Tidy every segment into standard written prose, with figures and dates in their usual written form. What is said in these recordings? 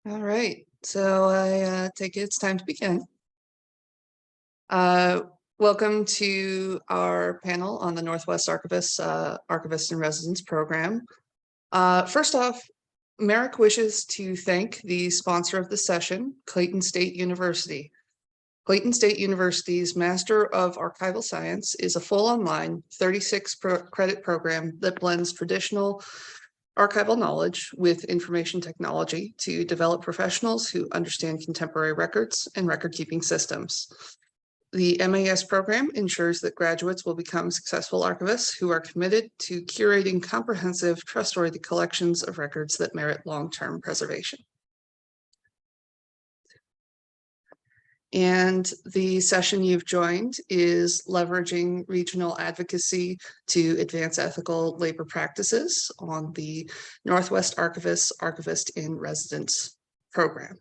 All right, so I take it it's time to begin. Welcome to our panel on the Northwest Archivists Archivist-in-Residence program. First off, Merrick wishes to thank the sponsor of the session, Clayton State University. Clayton State University's Master of Archival Science is a full online 36 credit program that blends traditional archival knowledge with information technology to develop professionals who understand contemporary records and record-keeping systems. The MAS program ensures that graduates will become successful archivists who are committed to curating comprehensive, trustworthy collections of records that merit long-term preservation. And the session you've joined is leveraging regional advocacy to advance ethical labor practices on the Northwest Archivists Archivist-in-Residence program.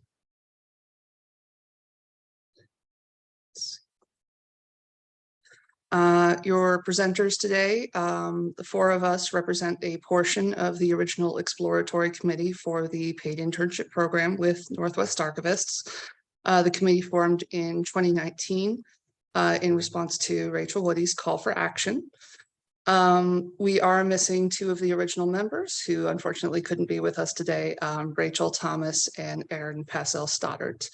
Your presenters today, the four of us represent a portion of the original exploratory committee for the paid internship program with Northwest Archivists. The committee formed in 2019 in response to Rachel Woody's call for action. We are missing two of the original members who unfortunately couldn't be with us today, Rachel Thomas and Erin Passell-Stoddard.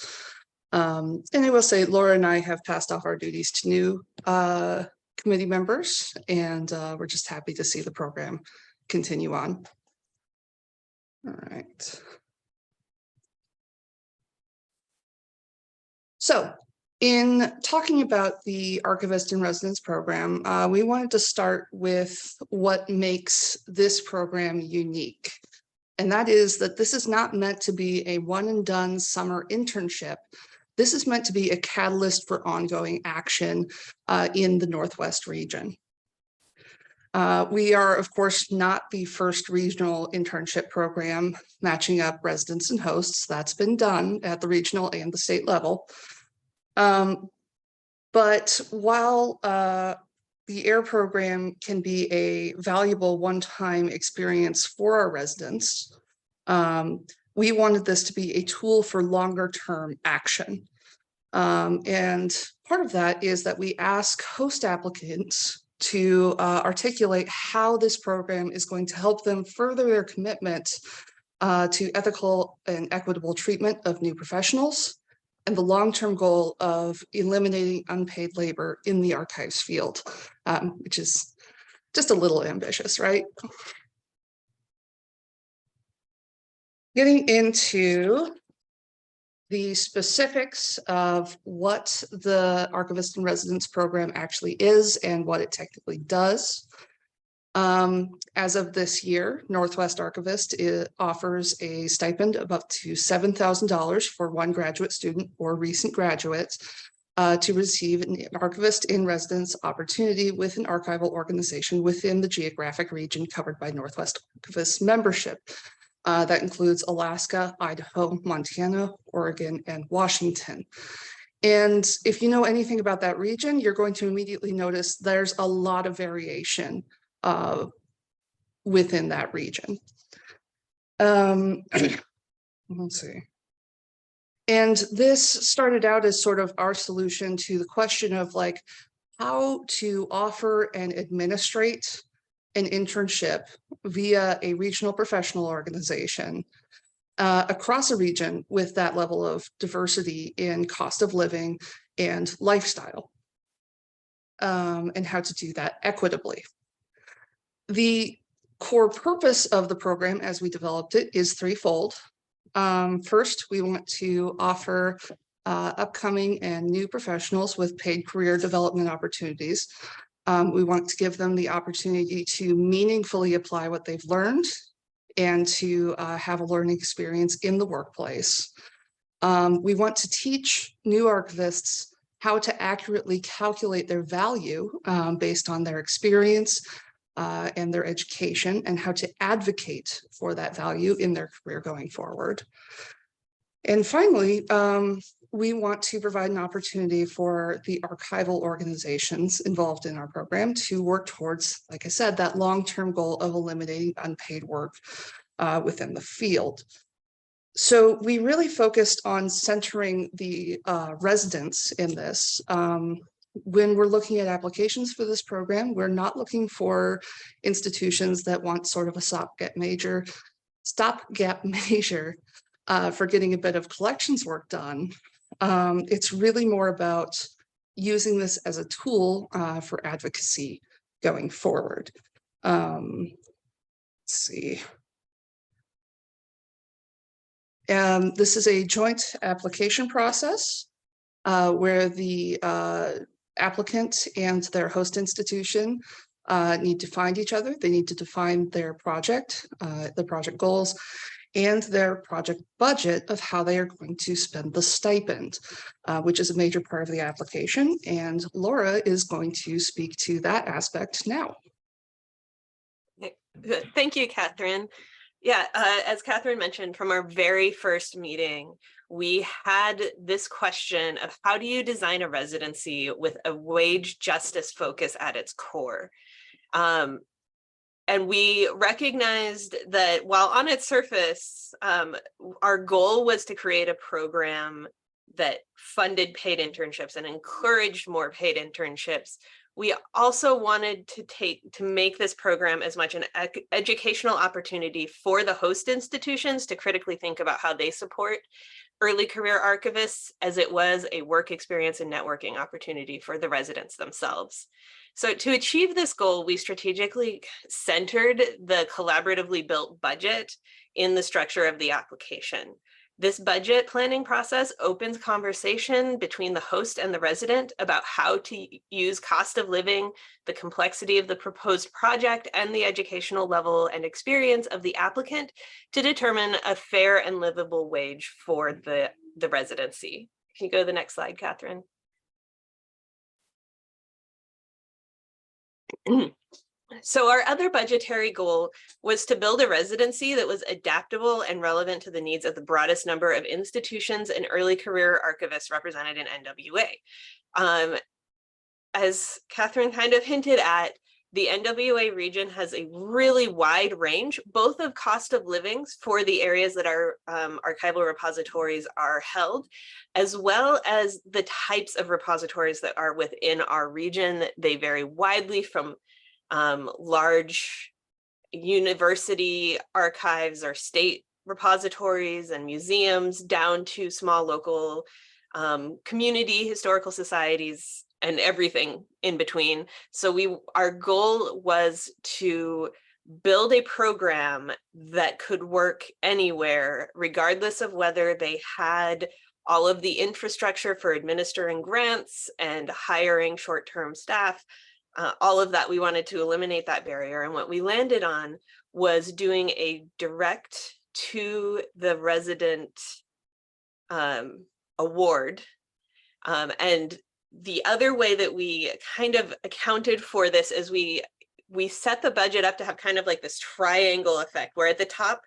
And I will say Laura and I have passed off our duties to new committee members, and we're just happy to see the program continue on. All right. So in talking about the Archivist-in-Residence program, we wanted to start with what makes this program unique. And that is that this is not meant to be a one and done summer internship. This is meant to be a catalyst for ongoing action in the Northwest region. We are, of course, not the first regional internship program matching up residents and hosts. That's been done at the regional and the state level. But while the AIR program can be a valuable one-time experience for our residents, we wanted this to be a tool for longer-term action. And part of that is that we ask host applicants to articulate how this program is going to help them further their commitment to ethical and equitable treatment of new professionals and the long-term goal of eliminating unpaid labor in the archives field, which is just a little ambitious, right? Getting into the specifics of what the Archivist-in-Residence program actually is and what it technically does. As of this year, Northwest Archivist offers a stipend of up to $7,000 for one graduate student or recent graduate to receive an Archivist-in-Residence opportunity with an archival organization within the geographic region covered by Northwest Archivist membership. That includes Alaska, Idaho, Montana, Oregon, and Washington. And if you know anything about that region, you're going to immediately notice there's a lot of variation within that region. Let's see. And this started out as sort of our solution to the question of like how to offer and administrate an internship via a regional professional organization across a region with that level of diversity in cost of living and lifestyle, and how to do that equitably. The core purpose of the program as we developed it is threefold. First, we want to offer upcoming and new professionals with paid career development opportunities. We want to give them the opportunity to meaningfully apply what they've learned and to have a learning experience in the workplace. We want to teach new archivists how to accurately calculate their value based on their experience and their education, and how to advocate for that value in their career going forward. And finally, we want to provide an opportunity for the archival organizations involved in our program to work towards, like I said, that long-term goal of eliminating unpaid work within the field. So we really focused on centering the residents in this. When we're looking at applications for this program, we're not looking for institutions that want sort of a stopgap measure for getting a bit of collections work done. It's really more about using this as a tool for advocacy going forward. Let's see. This is a joint application process where the applicant and their host institution need to find each other. They need to define their project, the project goals, and their project budget of how they are going to spend the stipend, which is a major part of the application. And Laura is going to speak to that aspect now. Thank you, Catherine. Yeah, as Catherine mentioned, from our very first meeting, we had this question of how do you design a residency with a wage justice focus at its core? And we recognized that while on its surface, our goal was to create a program that funded paid internships and encouraged more paid internships, we also wanted to make this program as much an educational opportunity for the host institutions to critically think about how they support early career archivists as it was a work experience and networking opportunity for the residents themselves. So to achieve this goal, we strategically centered the collaboratively built budget in the structure of the application. This budget planning process opens conversation between the host and the resident about how to use cost of living, the complexity of the proposed project, and the educational level and experience of the applicant to determine a fair and livable wage for the residency. Can you go to the next slide, Catherine? So our other budgetary goal was to build a residency that was adaptable and relevant to the needs of the broadest number of institutions and early career archivists represented in NWA. As Catherine kind of hinted at, the NWA region has a really wide range, both of cost of livings for the areas that our archival repositories are held, as well as the types of repositories that are within our region. They vary widely from large university archives or state repositories and museums down to small local community historical societies and everything in between. So our goal was to build a program that could work anywhere, regardless of whether they had all of the infrastructure for administering grants and hiring short-term staff. All of that, we wanted to eliminate that barrier. And what we landed on was doing a direct to the resident award. And the other way that we kind of accounted for this is we set the budget up to have kind of like this triangle effect, where at the top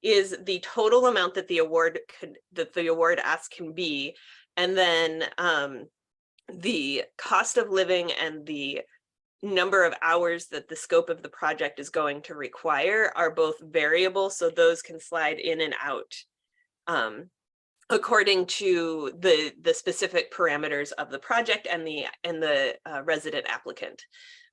is the total amount that the award ask can be. And then the cost of living and the number of hours that the scope of the project is going to require are both variable, so those can slide in and out according to the specific parameters of the project and the resident applicant.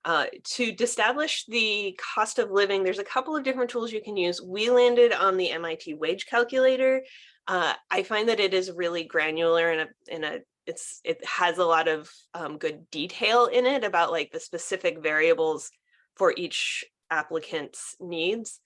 To establish the cost of living, there's a couple of different tools you can use. We landed on the MIT wage calculator. I find that it is really granular it has a lot of good detail in it about like the specific variables for each applicant's needs.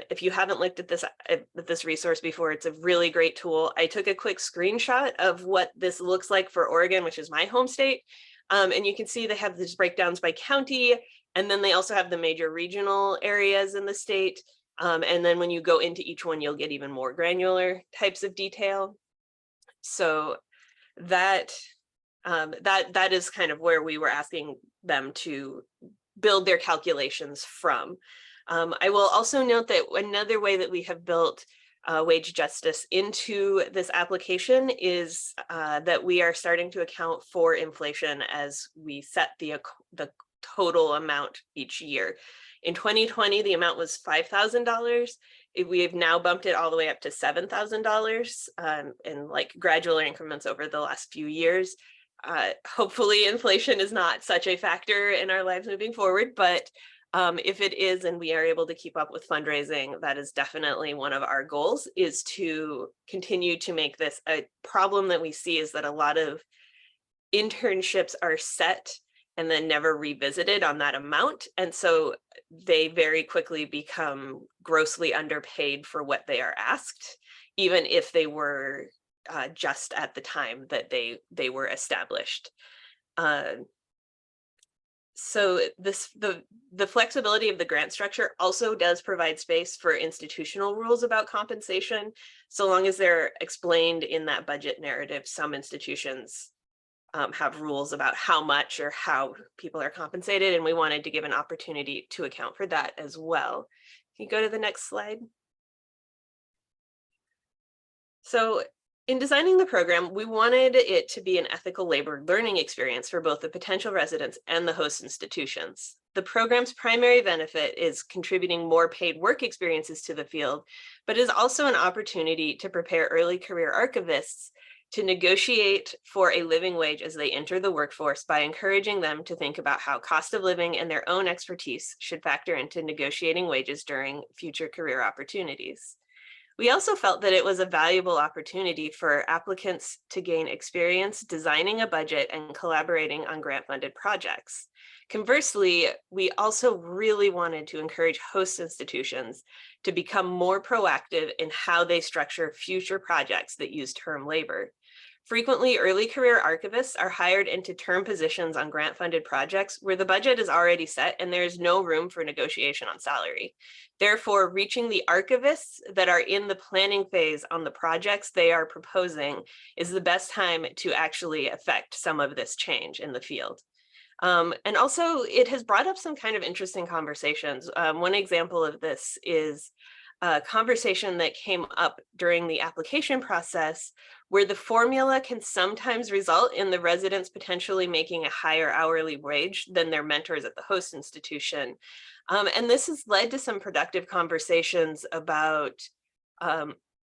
If you haven't looked at this resource before, it's a really great tool. I took a quick screenshot of what this looks like for Oregon, which is my home state. And you can see they have these breakdowns by county, and then they also have the major regional areas in the state. And then when you go into each one, you'll get even more granular types of detail. So that is kind of where we were asking them to build their calculations from. I will also note that another way that we have built wage justice into this application is that we are starting to account for inflation as we set the total amount each year. In 2020, the amount was $5,000. We have now bumped it all the way up to $7,000 in like gradual increments over the last few years. Hopefully inflation is not such a factor in our lives moving forward, but if it is and we are able to keep up with fundraising, that is definitely one of our goals, is to continue to make this a problem that we see, is that a lot of internships are set and then never revisited on that amount. And so they very quickly become grossly underpaid for what they are asked, even if they were just at the time that they were established. So the flexibility of the grant structure also does provide space for institutional rules about compensation, so long as they're explained in that budget narrative. Some institutions have rules about how much or how people are compensated, and we wanted to give an opportunity to account for that as well. Can you go to the next slide? So in designing the program, we wanted it to be an ethical labor learning experience for both the potential residents and the host institutions. The program's primary benefit is contributing more paid work experiences to the field, but is also an opportunity to prepare early career archivists to negotiate for a living wage as they enter the workforce by encouraging them to think about how cost of living and their own expertise should factor into negotiating wages during future career opportunities. We also felt that it was a valuable opportunity for applicants to gain experience designing a budget and collaborating on grant-funded projects. Conversely, we also really wanted to encourage host institutions to become more proactive in how they structure future projects that use term labor. Frequently, early career archivists are hired into term positions on grant-funded projects where the budget is already set and there is no room for negotiation on salary. Therefore, reaching the archivists that are in the planning phase on the projects they are proposing is the best time to actually affect some of this change in the field. And also, it has brought up some kind of interesting conversations. One example of this is a conversation that came up during the application process, where the formula can sometimes result in the residents potentially making a higher hourly wage than their mentors at the host institution. And this has led to some productive conversations about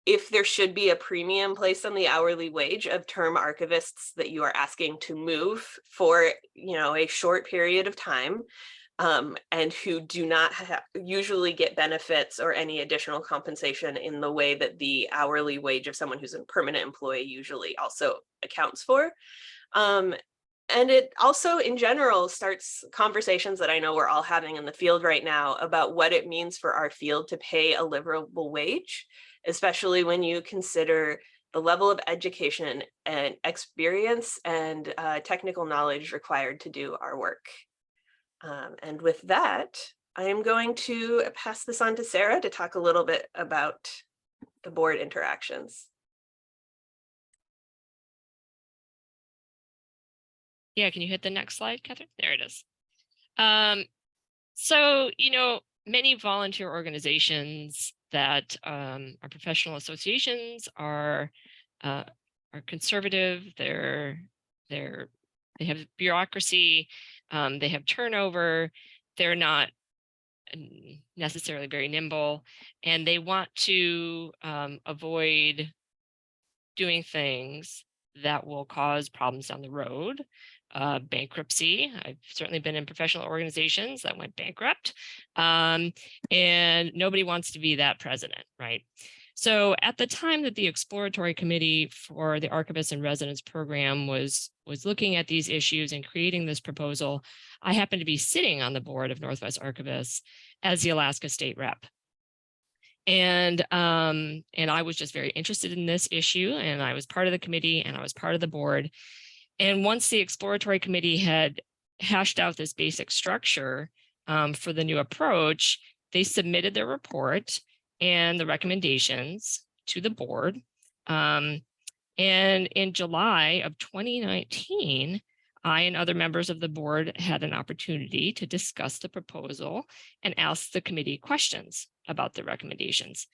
if there should be a premium placed on the hourly wage of term archivists that you are asking to move for, a short period of time. And who do not usually get benefits or any additional compensation in the way that the hourly wage of someone who's a permanent employee usually also accounts for. And it also, in general, starts conversations that I know we're all having in the field right now about what it means for our field to pay a livable wage, especially when you consider the level of education and experience and technical knowledge required to do our work. And with that, I am going to pass this on to Sarah to talk a little bit about the board interactions. Yeah, can you hit the next slide, Catherine? There it is. So, many volunteer organizations that are professional associations are conservative. They have bureaucracy. They have turnover. They're not necessarily very nimble, and they want to avoid doing things that will cause problems down the road. Bankruptcy. I've certainly been in professional organizations that went bankrupt, and nobody wants to be that president, right? So at the time that the exploratory committee for the Archivist-in-Residence program was looking at these issues and creating this proposal, I happened to be sitting on the board of Northwest Archivists as the Alaska state rep. And I was just very interested in this issue, and I was part of the committee and I was part of the board. And once the exploratory committee had hashed out this basic structure for the new approach, they submitted their report and the recommendations to the board. And in July of 2019, I and other members of the board had an opportunity to discuss the proposal and ask the committee questions about the recommendations.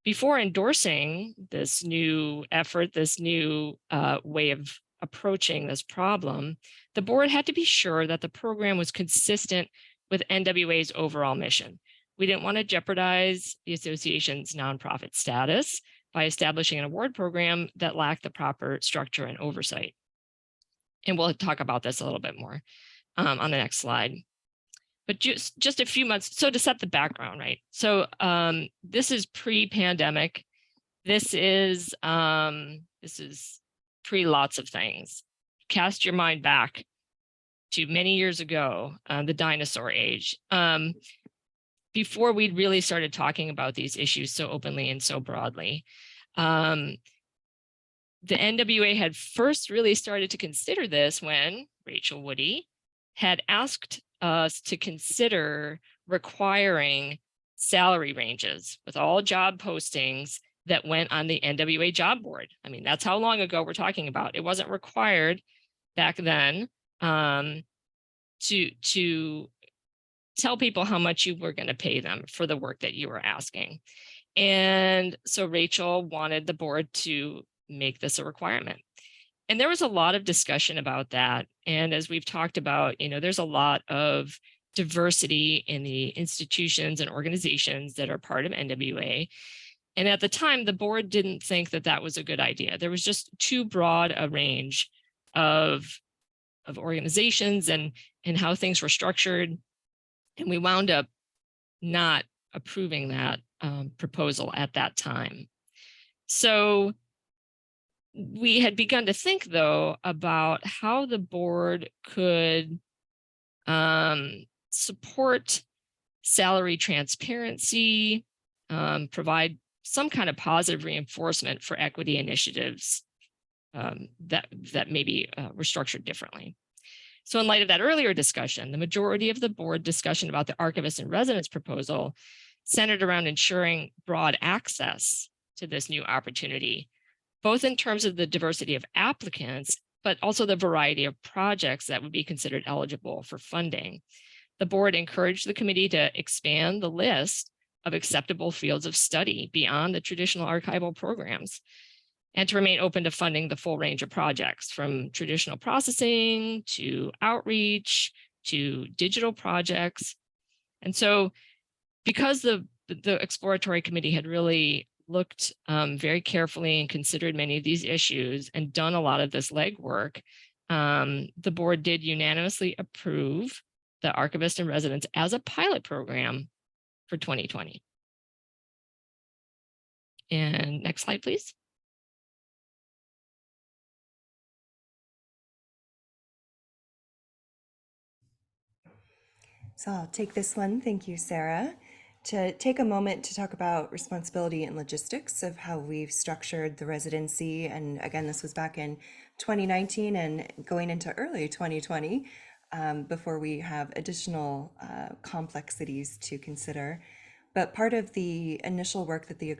Before endorsing this new effort, this new way of approaching this problem, the board had to be sure that the program was consistent with NWA's overall mission, We didn't want to jeopardize the association's nonprofit status by establishing an award program that lacked the proper structure and oversight. And we'll talk about this a little bit more on the next slide. But just a few months, so to set the background, right? So this is pre-pandemic. This is pre lots of things. Cast your mind back to many years ago, the dinosaur age, before we'd really started talking about these issues so openly and so broadly. The NWA had first really started to consider this when Rachel Woody had asked us to consider requiring salary ranges with all job postings that went on the NWA job board. I mean, that's how long ago we're talking about. It wasn't required back then to tell people how much you were going to pay them for the work that you were asking. And so Rachel wanted the board to make this a requirement. And there was a lot of discussion about that. And as we've talked about, there's a lot of diversity in the institutions and organizations that are part of NWA. And at the time, the board didn't think that that was a good idea. There was just too broad a range of organizations and how things were structured. And we wound up not approving that proposal at that time. So we had begun to think, though, about how the board could support salary transparency, provide some kind of positive reinforcement for equity initiatives that maybe were structured differently. So in light of that earlier discussion, the majority of the board discussion about the Archivist-in-Residence proposal centered around ensuring broad access to this new opportunity, both in terms of the diversity of applicants, but also the variety of projects that would be considered eligible for funding. The board encouraged the committee to expand the list of acceptable fields of study beyond the traditional archival programs, and to remain open to funding the full range of projects, from traditional processing to outreach to digital projects. And so because the exploratory committee had really looked very carefully and considered many of these issues and done a lot of this legwork, the board did unanimously approve the Archivist-in-Residence as a pilot program for 2020. And next slide, please. So I'll take this one. Thank you, Sarah. To take a moment to talk about responsibility and logistics of how we've structured the residency. And again, this was back in 2019 and going into early 2020 before we have additional complexities to consider. But part of the initial work that the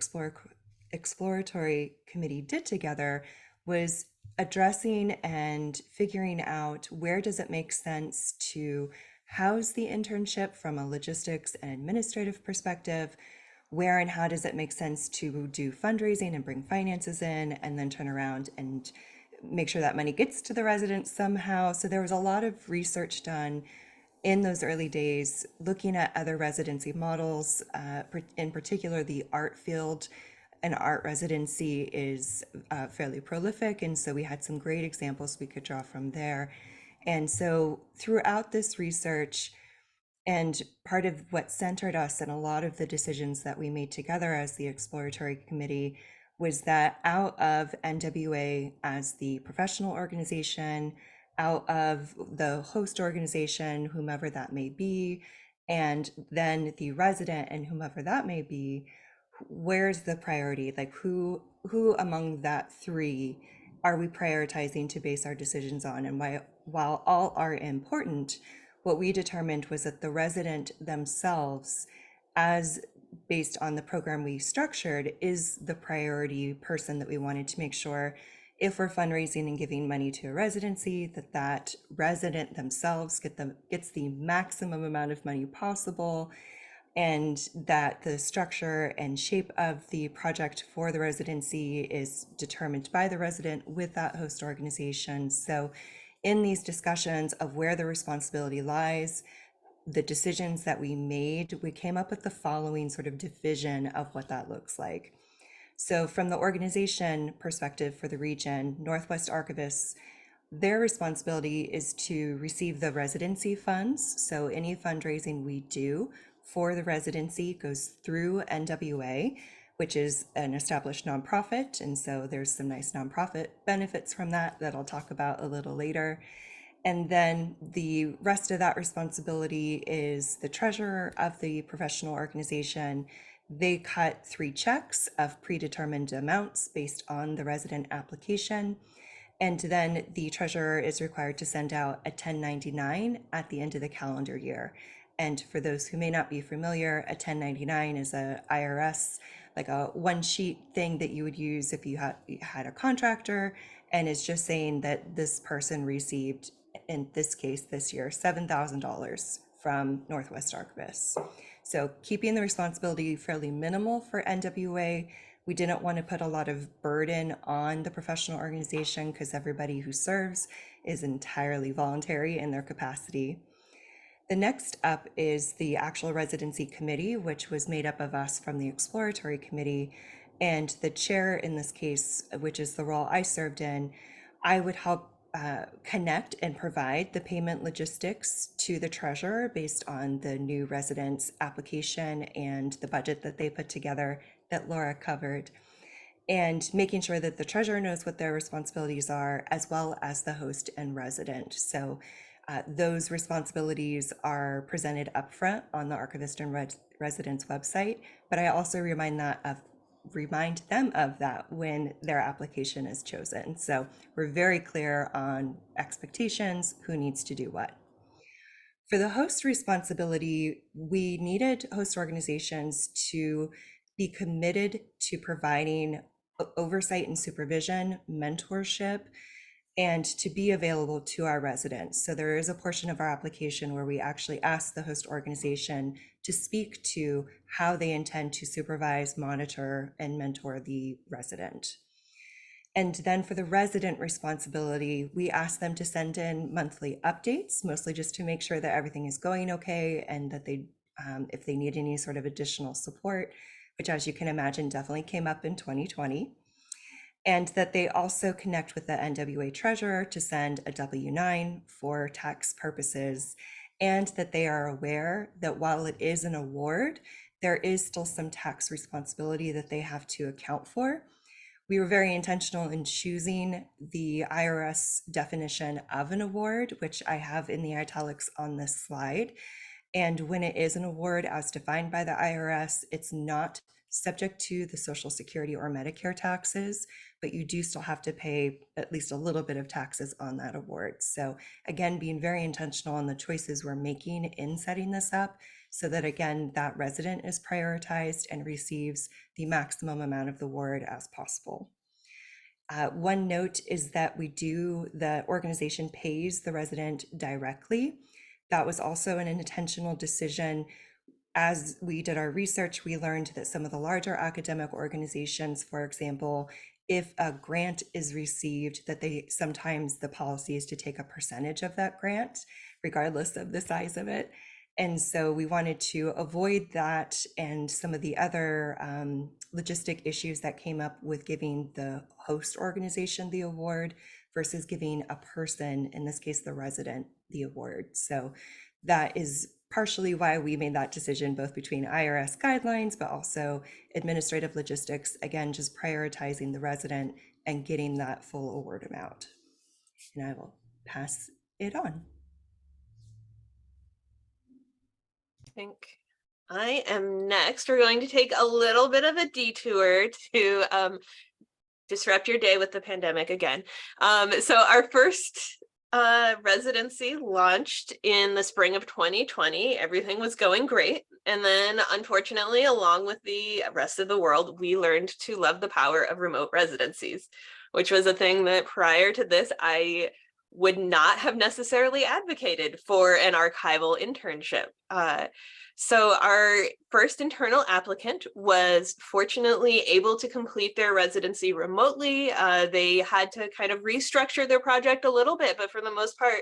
exploratory committee did together was addressing and figuring out where does it make sense to house the internship from a logistics and administrative perspective, where and how does it make sense to do fundraising and bring finances in and then turn around and make sure that money gets to the residents somehow. So there was a lot of research done in those early days, looking at other residency models, in particular the art field. An art residency is fairly prolific, and so we had some great examples we could draw from there. And so throughout this research, and part of what centered us in a lot of the decisions that we made together as the exploratory committee was that out of NWA as the professional organization, out of the host organization, whomever that may be, and then the resident and whomever that may be, where's the priority? Like who among that three are we prioritizing to base our decisions on? And while all are important, what we determined was that the resident themselves, as based on the program we structured, is the priority person that we wanted to make sure if we're fundraising and giving money to a residency, that resident themselves gets the maximum amount of money possible, and that the structure and shape of the project for the residency is determined by the resident with that host organization. So in these discussions of where the responsibility lies, the decisions that we made, we came up with the following sort of division of what that looks like. So from the organization perspective for the region, Northwest Archivists, their responsibility is to receive the residency funds. So any fundraising we do for the residency goes through NWA, which is an established nonprofit. And so there's some nice nonprofit benefits from that I'll talk about a little later. And then the rest of that responsibility is the treasurer of the professional organization. They cut 3 checks of predetermined amounts based on the resident application. And then the treasurer is required to send out a 1099 at the end of the calendar year. And for those who may not be familiar, a 1099 is a IRS, like a one sheet thing that you would use if you had a contractor, and it's just saying that this person received, in this case this year, $7,000 from Northwest Archivists. So keeping the responsibility fairly minimal for NWA. We didn't want to put a lot of burden on the professional organization because everybody who serves is entirely voluntary in their capacity. The next up is the actual residency committee, which was made up of us from the exploratory committee. And the chair in this case, which is the role I served in, I would help connect and provide the payment logistics to the treasurer based on the new residence application and the budget that they put together that Laura covered, and making sure that the treasurer knows what their responsibilities are, as well as the host and resident. So those responsibilities are presented upfront on the Archivist-in-Residence website, but I also remind them of that when their application is chosen. So we're very clear on expectations, who needs to do what. For the host responsibility, we needed host organizations to be committed to providing oversight and supervision, mentorship, and to be available to our residents. So there is a portion of our application where we actually ask the host organization to speak to how they intend to supervise, monitor, and mentor the resident. And then for the resident responsibility, we ask them to send in monthly updates, mostly just to make sure that everything is going okay and that they, if they need any sort of additional support, which, as you can imagine, definitely came up in 2020. And that they also connect with the NWA treasurer to send a W-9 for tax purposes, and that they are aware that while it is an award, there is still some tax responsibility that they have to account for. We were very intentional in choosing the IRS definition of an award, which I have in the italics on this slide. And when it is an award as defined by the IRS, it's not subject to the Social Security or Medicare taxes, but you do still have to pay at least a little bit of taxes on that award. So again, being very intentional on the choices we're making in setting this up, so that again, that resident is prioritized and receives the maximum amount of the award as possible. One note is that the organization pays the resident directly. That was also an intentional decision. As we did our research, we learned that some of the larger academic organizations, for example, if a grant is received, that sometimes the policy is to take a percentage of that grant, regardless of the size of it. And so we wanted to avoid that and some of the other logistic issues that came up with giving the host organization the award versus giving a person, in this case, the resident, the award. So that is partially why we made that decision, both between IRS guidelines, but also administrative logistics, again, just prioritizing the resident and getting that full award amount. And I will pass it on. I think I am next. We're going to take a little bit of a detour to disrupt your day with the pandemic again. So our first residency launched in the spring of 2020. Everything was going great. And then unfortunately, along with the rest of the world, we learned to love the power of remote residencies, which was a thing that prior to this, I would not have necessarily advocated for an archival internship. So our first internal applicant was fortunately able to complete their residency remotely. They had to kind of restructure their project a little bit, but for the most part,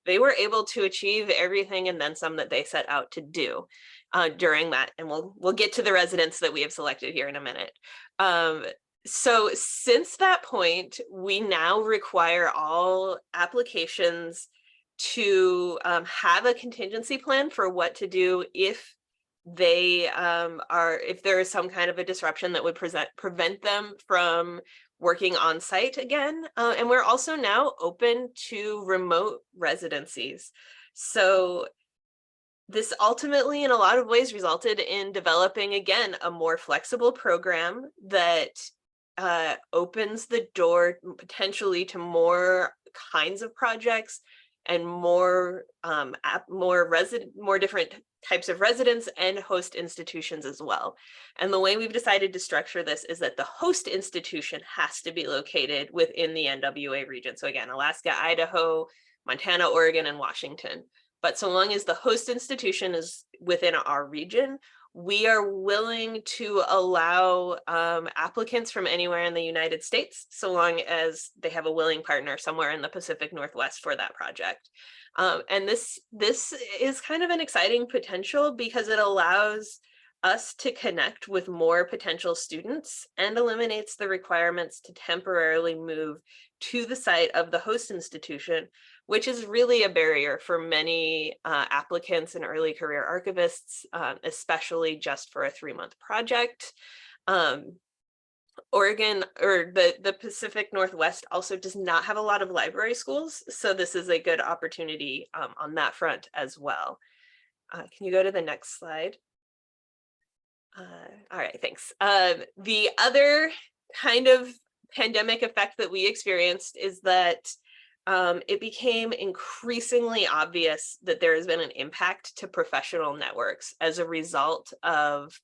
they were able to achieve everything and then some that they set out to do during that. And we'll get to the residents that we have selected here in a minute. So since that point, we now require all applications to have a contingency plan for what to do if they if there is some kind of a disruption that would prevent them from working on site again. And we're also now open to remote residencies. So this ultimately, in a lot of ways, resulted in developing, again, a more flexible program that opens the door potentially to more kinds of projects and more different types of residents and host institutions as well. And the way we've decided to structure this is that the host institution has to be located within the NWA region. So again, Alaska, Idaho, Montana, Oregon, and Washington. But so long as the host institution is within our region, we are willing to allow applicants from anywhere in the United States, so long as they have a willing partner somewhere in the Pacific Northwest for that project. And this is kind of an exciting potential because it allows us to connect with more potential students and eliminates the requirements to temporarily move to the site of the host institution, which is really a barrier for many applicants and early career archivists, especially just for a 3-month project. Oregon, or the Pacific Northwest, also does not have a lot of library schools, so this is a good opportunity on that front as well. Can you go to the next slide? All right, thanks. The other kind of pandemic effect that we experienced is that it became increasingly obvious that there has been an impact to professional networks as a result of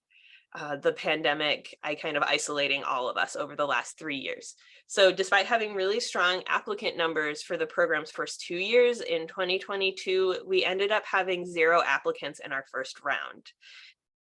the pandemic, kind of isolating all of us over the last 3 years. So despite having really strong applicant numbers for the program's first 2 years, in 2022, we ended up having 0 applicants in our first round.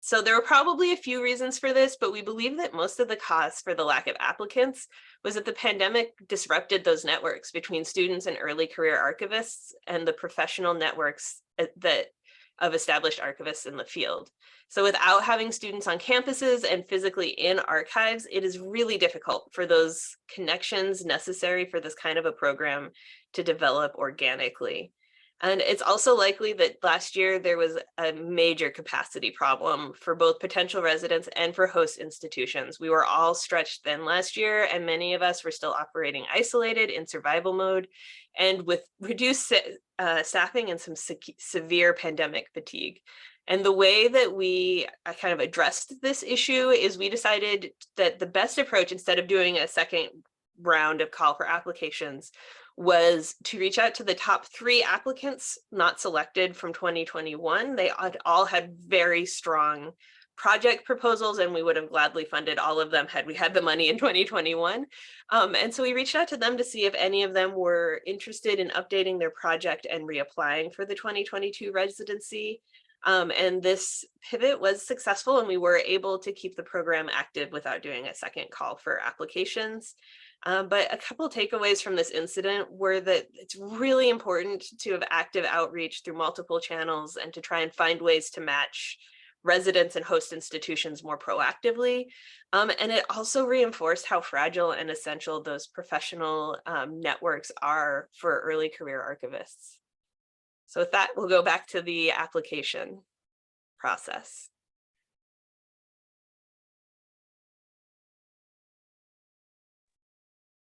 So there were probably a few reasons for this, but we believe that most of the cause for the lack of applicants was that the pandemic disrupted those networks between students and early career archivists and the professional networks of established archivists in the field. So without having students on campuses and physically in archives, it is really difficult for those connections necessary for this kind of a program to develop organically. And it's also likely that last year there was a major capacity problem for both potential residents and for host institutions. We were all stretched thin last year, and many of us were still operating isolated in survival mode and with reduced staffing and some severe pandemic fatigue. And the way that we kind of addressed this issue is we decided that the best approach, instead of doing a second round of call for applications, was to reach out to the top 3 applicants not selected from 2021. They all had very strong project proposals, and we would have gladly funded all of them had we had the money in 2021. And so we reached out to them to see if any of them were interested in updating their project and reapplying for the 2022 residency. And this pivot was successful, and we were able to keep the program active without doing a second call for applications. But a couple of takeaways from this incident were that it's really important to have active outreach through multiple channels and to try and find ways to match residents and host institutions more proactively. And it also reinforced how fragile and essential those professional networks are for early career archivists. So with that, we'll go back to the application process.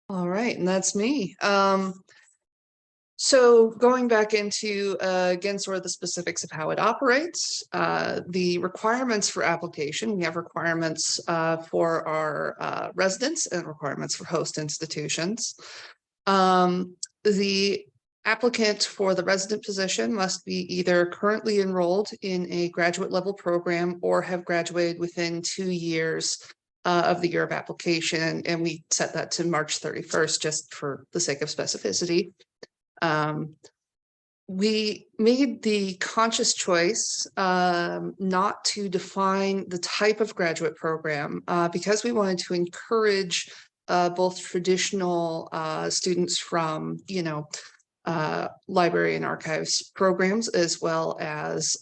All right, and that's me. So going back into, again, sort of the specifics of how it operates, the requirements for application, we have requirements for our residents and requirements for host institutions. The applicant for the resident position must be either currently enrolled in a graduate level program or have graduated within 2 years of the year of application, and we set that to March 31st just for the sake of specificity. We made the conscious choice not to define the type of graduate program because we wanted to encourage both traditional students from, library and archives programs, as well as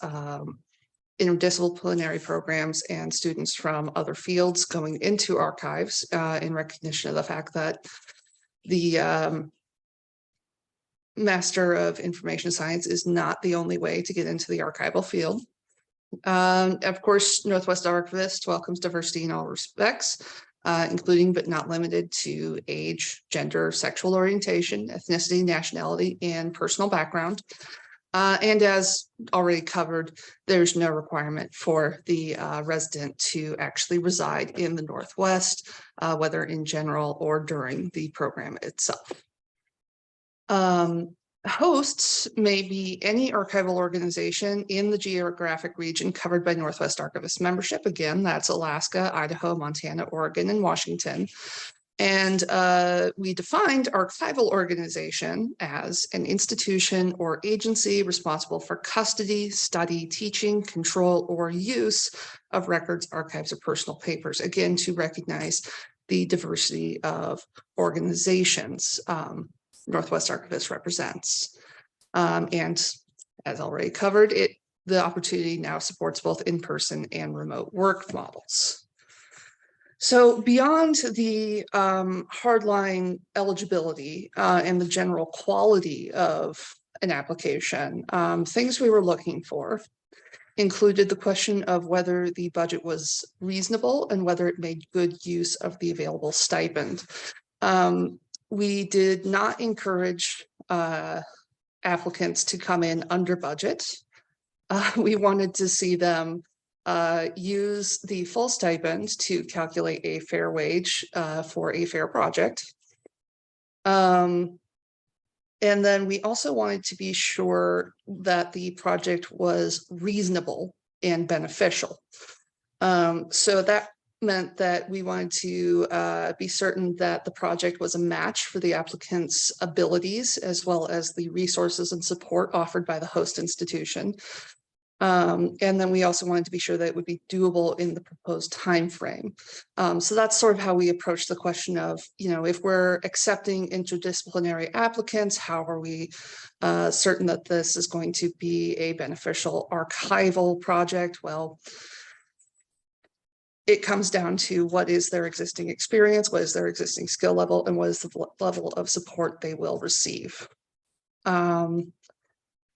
interdisciplinary programs and students from other fields going into archives in recognition of the fact that the Master of Information Science is not the only way to get into the archival field. Of course, Northwest Archivist welcomes diversity in all respects, including but not limited to age, gender, sexual orientation, ethnicity, nationality, and personal background. And as already covered, there's no requirement for the resident to actually reside in the Northwest, whether in general or during the program itself. Hosts may be any archival organization in the geographic region covered by Northwest Archivist membership. Again, that's Alaska, Idaho, Montana, Oregon, and Washington. And we defined archival organization as an institution or agency responsible for custody, study, teaching, control, or use of records, archives, or personal papers. Again, to recognize the diversity of organizations Northwest Archivist represents. And as already covered, the opportunity now supports both in-person and remote work models. So beyond the hardline eligibility and the general quality of an application, things we were looking for included the question of whether the budget was reasonable and whether it made good use of the available stipend. We did not encourage applicants to come in under budget. We wanted to see them use the full stipend to calculate a fair wage for a fair project. And then we also wanted to be sure that the project was reasonable and beneficial. So that meant that we wanted to be certain that the project was a match for the applicant's abilities, as well as the resources and support offered by the host institution. And then we also wanted to be sure that it would be doable in the proposed time frame. So that's sort of how we approach the question of, if we're accepting interdisciplinary applicants, how are we certain that this is going to be a beneficial archival project? Well, it comes down to what is their existing experience, what is their existing skill level, and what is the level of support they will receive.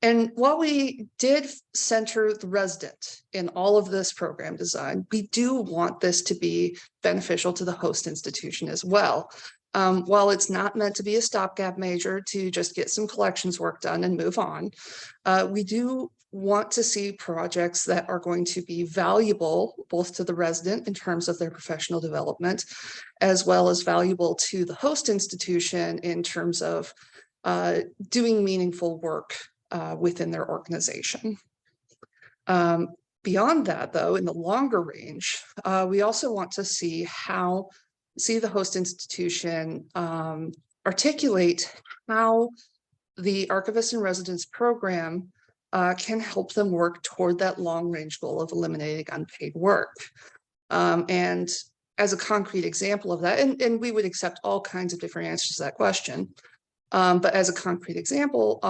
And while we did center the resident in all of this program design, we do want this to be beneficial to the host institution as well. While it's not meant to be a stopgap measure to just get some collections work done and move on, we do want to see projects that are going to be valuable both to the resident in terms of their professional development, as well as valuable to the host institution in terms of doing meaningful work within their organization. Beyond that, though, in the longer range, we also want to see the host institution articulate how the Archivist-in-Residence program can help them work toward that long-range goal of eliminating unpaid work. And as a concrete example of that, and we would accept all kinds of different answers to that question, but as a concrete example,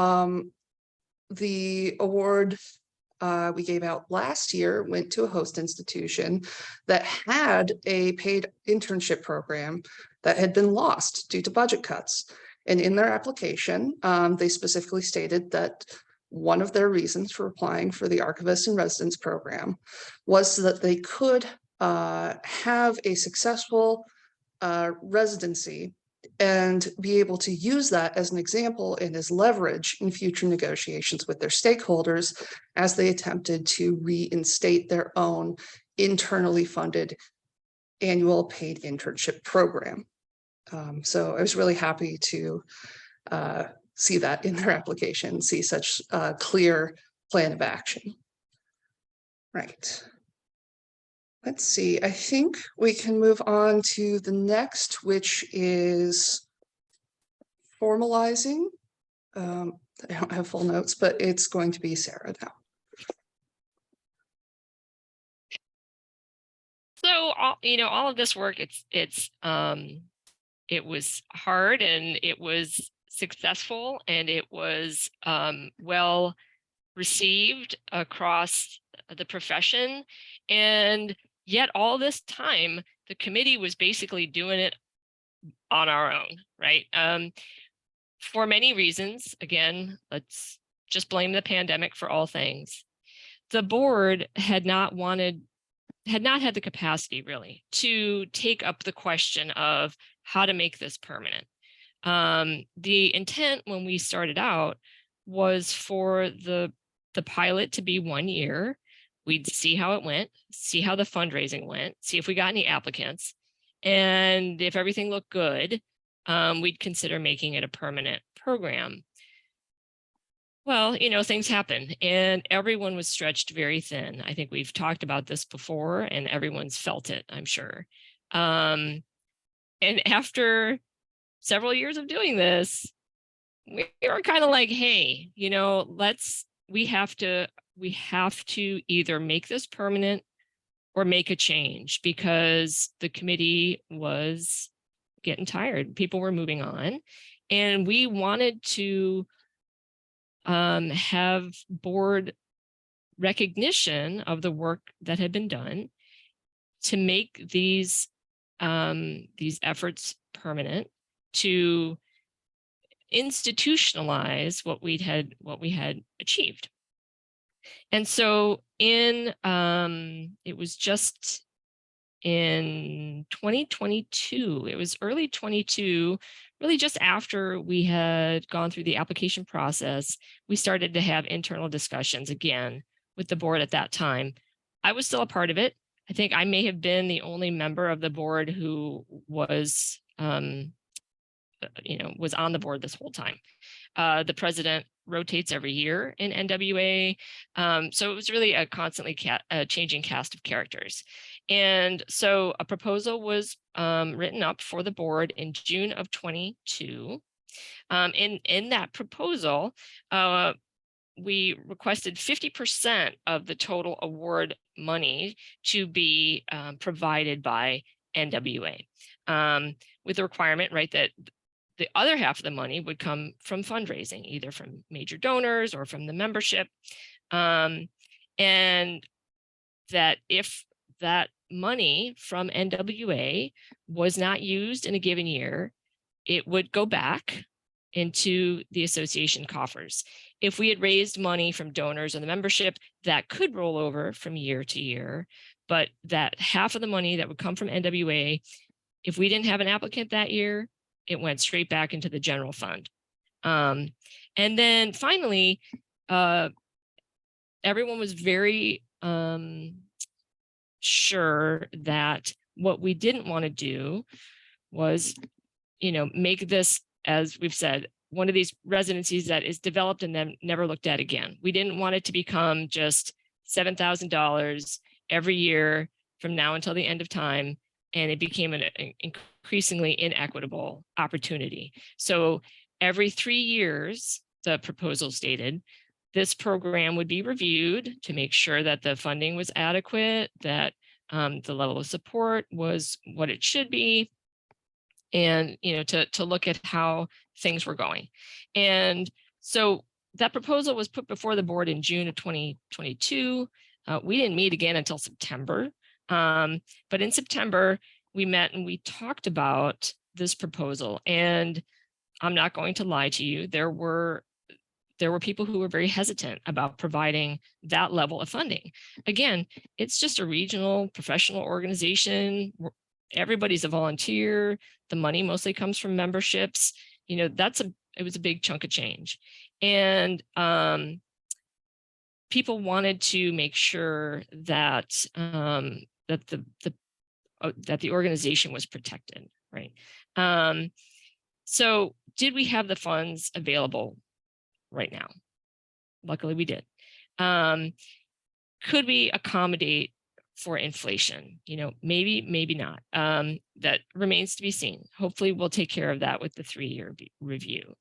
the award we gave out last year went to a host institution that had a paid internship program that had been lost due to budget cuts. And in their application, they specifically stated that one of their reasons for applying for the Archivist-in-Residence program was so that they could have a successful residency and be able to use that as an example and as leverage in future negotiations with their stakeholders as they attempted to reinstate their own internally funded annual paid internship program. So I was really happy to see that in their application, see such a clear plan of action. Right. Let's see, I think we can move on to the next, which is formalizing. I don't have full notes, but it's going to be Sarah now. So all of this work, it was hard and it was successful and it was well received across the profession. And yet all this time, the committee was basically doing it on our own, right? For many reasons. Again, let's just blame the pandemic for all things. The board had not had the capacity really to take up the question of how to make this permanent. The intent when we started out was for the pilot to be 1 year. We'd see how it went, see how the fundraising went, see if we got any applicants. And if everything looked good, we'd consider making it a permanent program. Well, you know, things happen and everyone was stretched very thin. I think we've talked about this before and everyone's felt it, I'm sure. And after several years of doing this, we were kind of like, hey, you know, we have to either make this permanent or make a change, because the committee was getting tired. People were moving on, and we wanted to have board recognition of the work that had been done to make these efforts permanent, to institutionalize what we had achieved. And so it was just in 2022, it was early 22, really just after we had gone through the application process, we started to have internal discussions again with the board at that time. I was still a part of it. I think I may have been the only member of the board who was, was on the board this whole time. The president rotates every year in NWA. So it was really a constantly changing cast of characters. And so a proposal was written up for the board in June of 22. In that proposal, we requested 50% of the total award money to be provided by NWA, with the requirement, right, that the other half of the money would come from fundraising, either from major donors or from the membership. And that if that money from NWA was not used in a given year, it would go back into the association coffers. If we had raised money from donors or the membership, that could roll over from year to year, but that half of the money that would come from NWA, if we didn't have an applicant that year, it went straight back into the general fund. And then finally, everyone was very sure that what we didn't want to do was, make this, as we've said, one of these residencies that is developed and then never looked at again. We didn't want it to become just $7,000 every year from now until the end of time, and it became an increasingly inequitable opportunity. So every 3 years, the proposal stated, this program would be reviewed to make sure that the funding was adequate, that the level of support was what it should be, and to look at how things were going. And so that proposal was put before the board in June of 2022. We didn't meet again until September. But in September, we met and we talked about this proposal. And I'm not going to lie to you, there were people who were very hesitant about providing that level of funding. Again, it's just a regional professional organization. Everybody's a volunteer. The money mostly comes from memberships. It was a big chunk of change. And people wanted to make sure that that the organization was protected, right? So did we have the funds available right now? Luckily we did. Could we accommodate for inflation? Maybe not. That remains to be seen. Hopefully we'll take care of that with the 3-year review.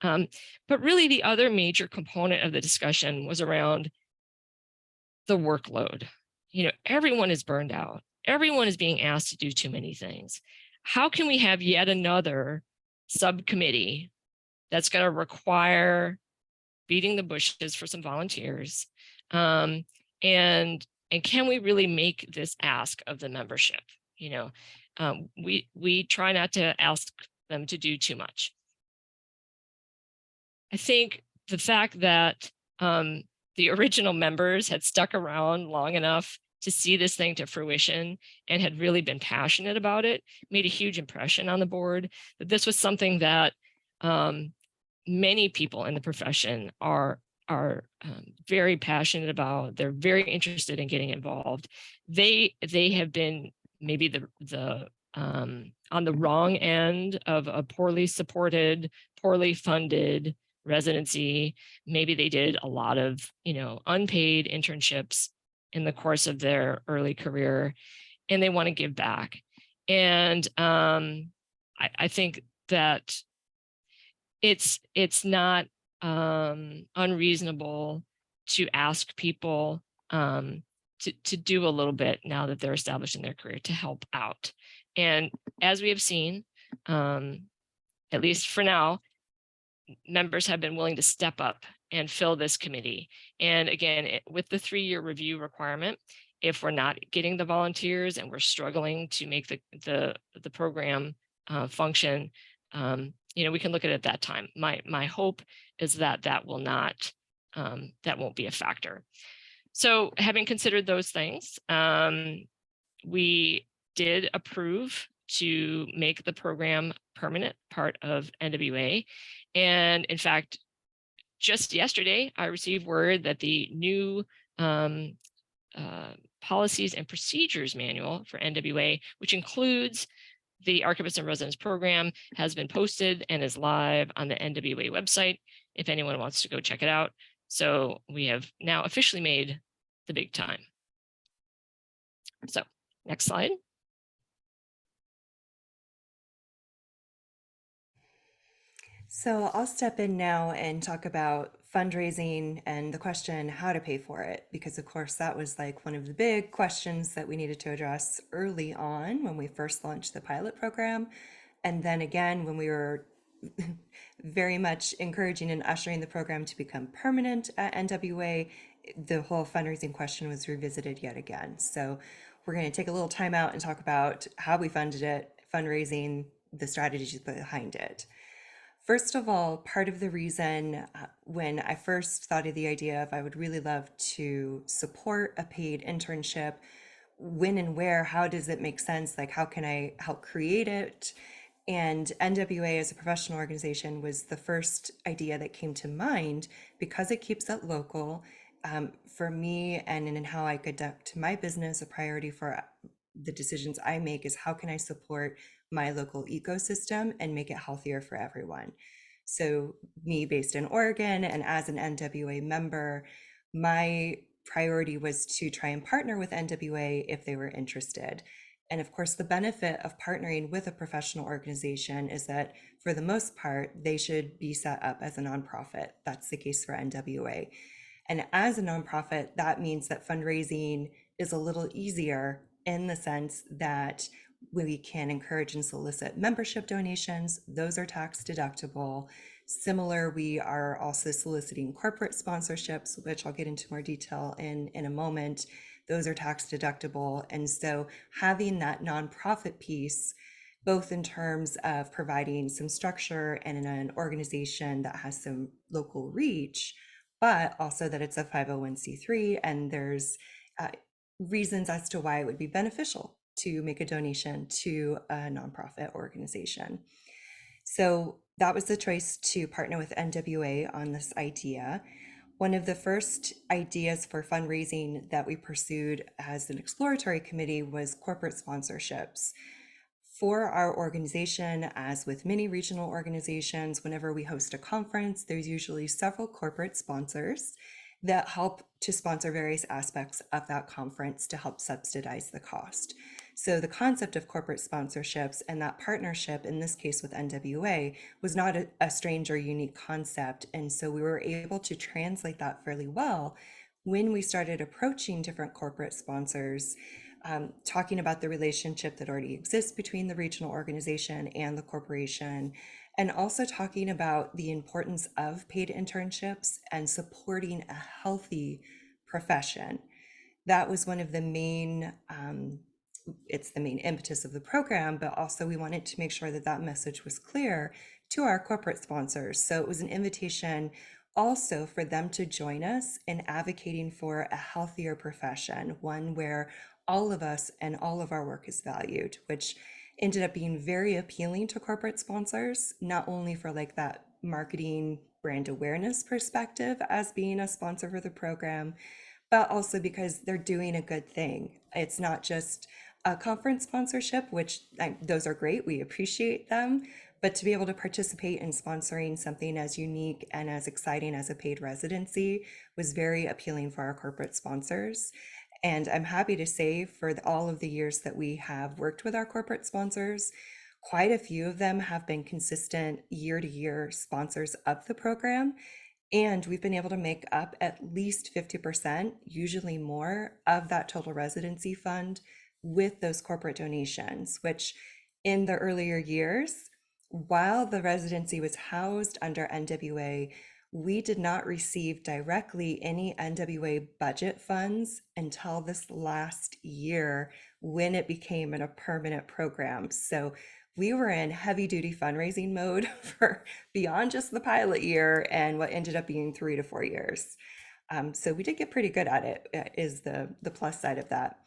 But really the other major component of the discussion was around the workload. Everyone is burned out. Everyone is being asked to do too many things. How can we have yet another subcommittee That's going to require beating the bushes for some volunteers. And can we really make this ask of the membership? We try not to ask them to do too much. I think the fact that the original members had stuck around long enough to see this thing to fruition and had really been passionate about it made a huge impression on the board. That this was something that many people in the profession are very passionate about. They're very interested in getting involved. They have been maybe the on the wrong end of a poorly supported, poorly funded residency. Maybe they did a lot of unpaid internships in the course of their early career, and they want to give back. And I think that it's not unreasonable to ask people to do a little bit now that they're established in their career to help out. And as we have seen, at least for now, members have been willing to step up and fill this committee. And again, with the 3-year review requirement, if we're not getting the volunteers and we're struggling to make the program function, we can look at it at that time. My hope is that will not, that won't be a factor. So having considered those things, we did approve to make the program permanent part of NWA. And in fact, just yesterday, I received word that the new policies and procedures manual for NWA, which includes the Archivist-in-Residence program, has been posted and is live on the NWA website if anyone wants to go check it out. So we have now officially made the big time. So next slide. So I'll step in now and talk about fundraising and the question how to pay for it, because of course that was like one of the big questions that we needed to address early on when we first launched the pilot program. And then again, when we were very much encouraging and ushering the program to become permanent at NWA, the whole fundraising question was revisited yet again. So we're going to take a little time out and talk about how we funded it, fundraising, the strategies behind it. First of all, part of the reason when I first thought of the idea of I would really love to support a paid internship, when and where, how does it make sense? Like, how can I help create it? And NWA as a professional organization was the first idea that came to mind because it keeps it local. For me and in how I conduct my business, a priority for the decisions I make is how can I support my local ecosystem and make it healthier for everyone. So me based in Oregon and as an NWA member, my priority was to try and partner with NWA if they were interested. And of course, the benefit of partnering with a professional organization is that for the most part, they should be set up as a nonprofit. That's the case for NWA. And as a nonprofit, that means that fundraising is a little easier in the sense that we can encourage and solicit membership donations. Those are tax deductible. Similar, we are also soliciting corporate sponsorships, which I'll get into more detail in a moment. Those are tax deductible. And so having that nonprofit piece, both in terms of providing some structure and in an organization that has some local reach, but also that it's a 501c3 and there's reasons as to why it would be beneficial to make a donation to a nonprofit organization. So that was the choice to partner with NWA on this idea. One of the first ideas for fundraising that we pursued as an exploratory committee was corporate sponsorships. For our organization, as with many regional organizations, whenever we host a conference, there's usually several corporate sponsors that help to sponsor various aspects of that conference to help subsidize the cost. So the concept of corporate sponsorships and that partnership, in this case with NWA, was not a strange or unique concept. And so we were able to translate that fairly well when we started approaching different corporate sponsors, talking about the relationship that already exists between the regional organization and the corporation, and also talking about the importance of paid internships and supporting a healthy profession. That was one of the main, it's the main impetus of the program, but also we wanted to make sure that that message was clear to our corporate sponsors. So it was an invitation also for them to join us in advocating for a healthier profession, one where all of us and all of our work is valued, which ended up being very appealing to corporate sponsors, not only for like that marketing brand awareness perspective as being a sponsor for the program, but also because they're doing a good thing. It's not just a conference sponsorship, which those are great, we appreciate them, but to be able to participate in sponsoring something as unique and as exciting as a paid residency was very appealing for our corporate sponsors. And I'm happy to say for all of the years that we have worked with our corporate sponsors, quite a few of them have been consistent year-to-year sponsors of the program. And we've been able to make up at least 50%, usually more, of that total residency fund with those corporate donations, which in the earlier years, while the residency was housed under NWA, we did not receive directly any NWA budget funds until this last year when it became a permanent program. So we were in heavy duty fundraising mode for beyond just the pilot year and what ended up being 3 to 4 years. So we did get pretty good at it, is the plus side of that.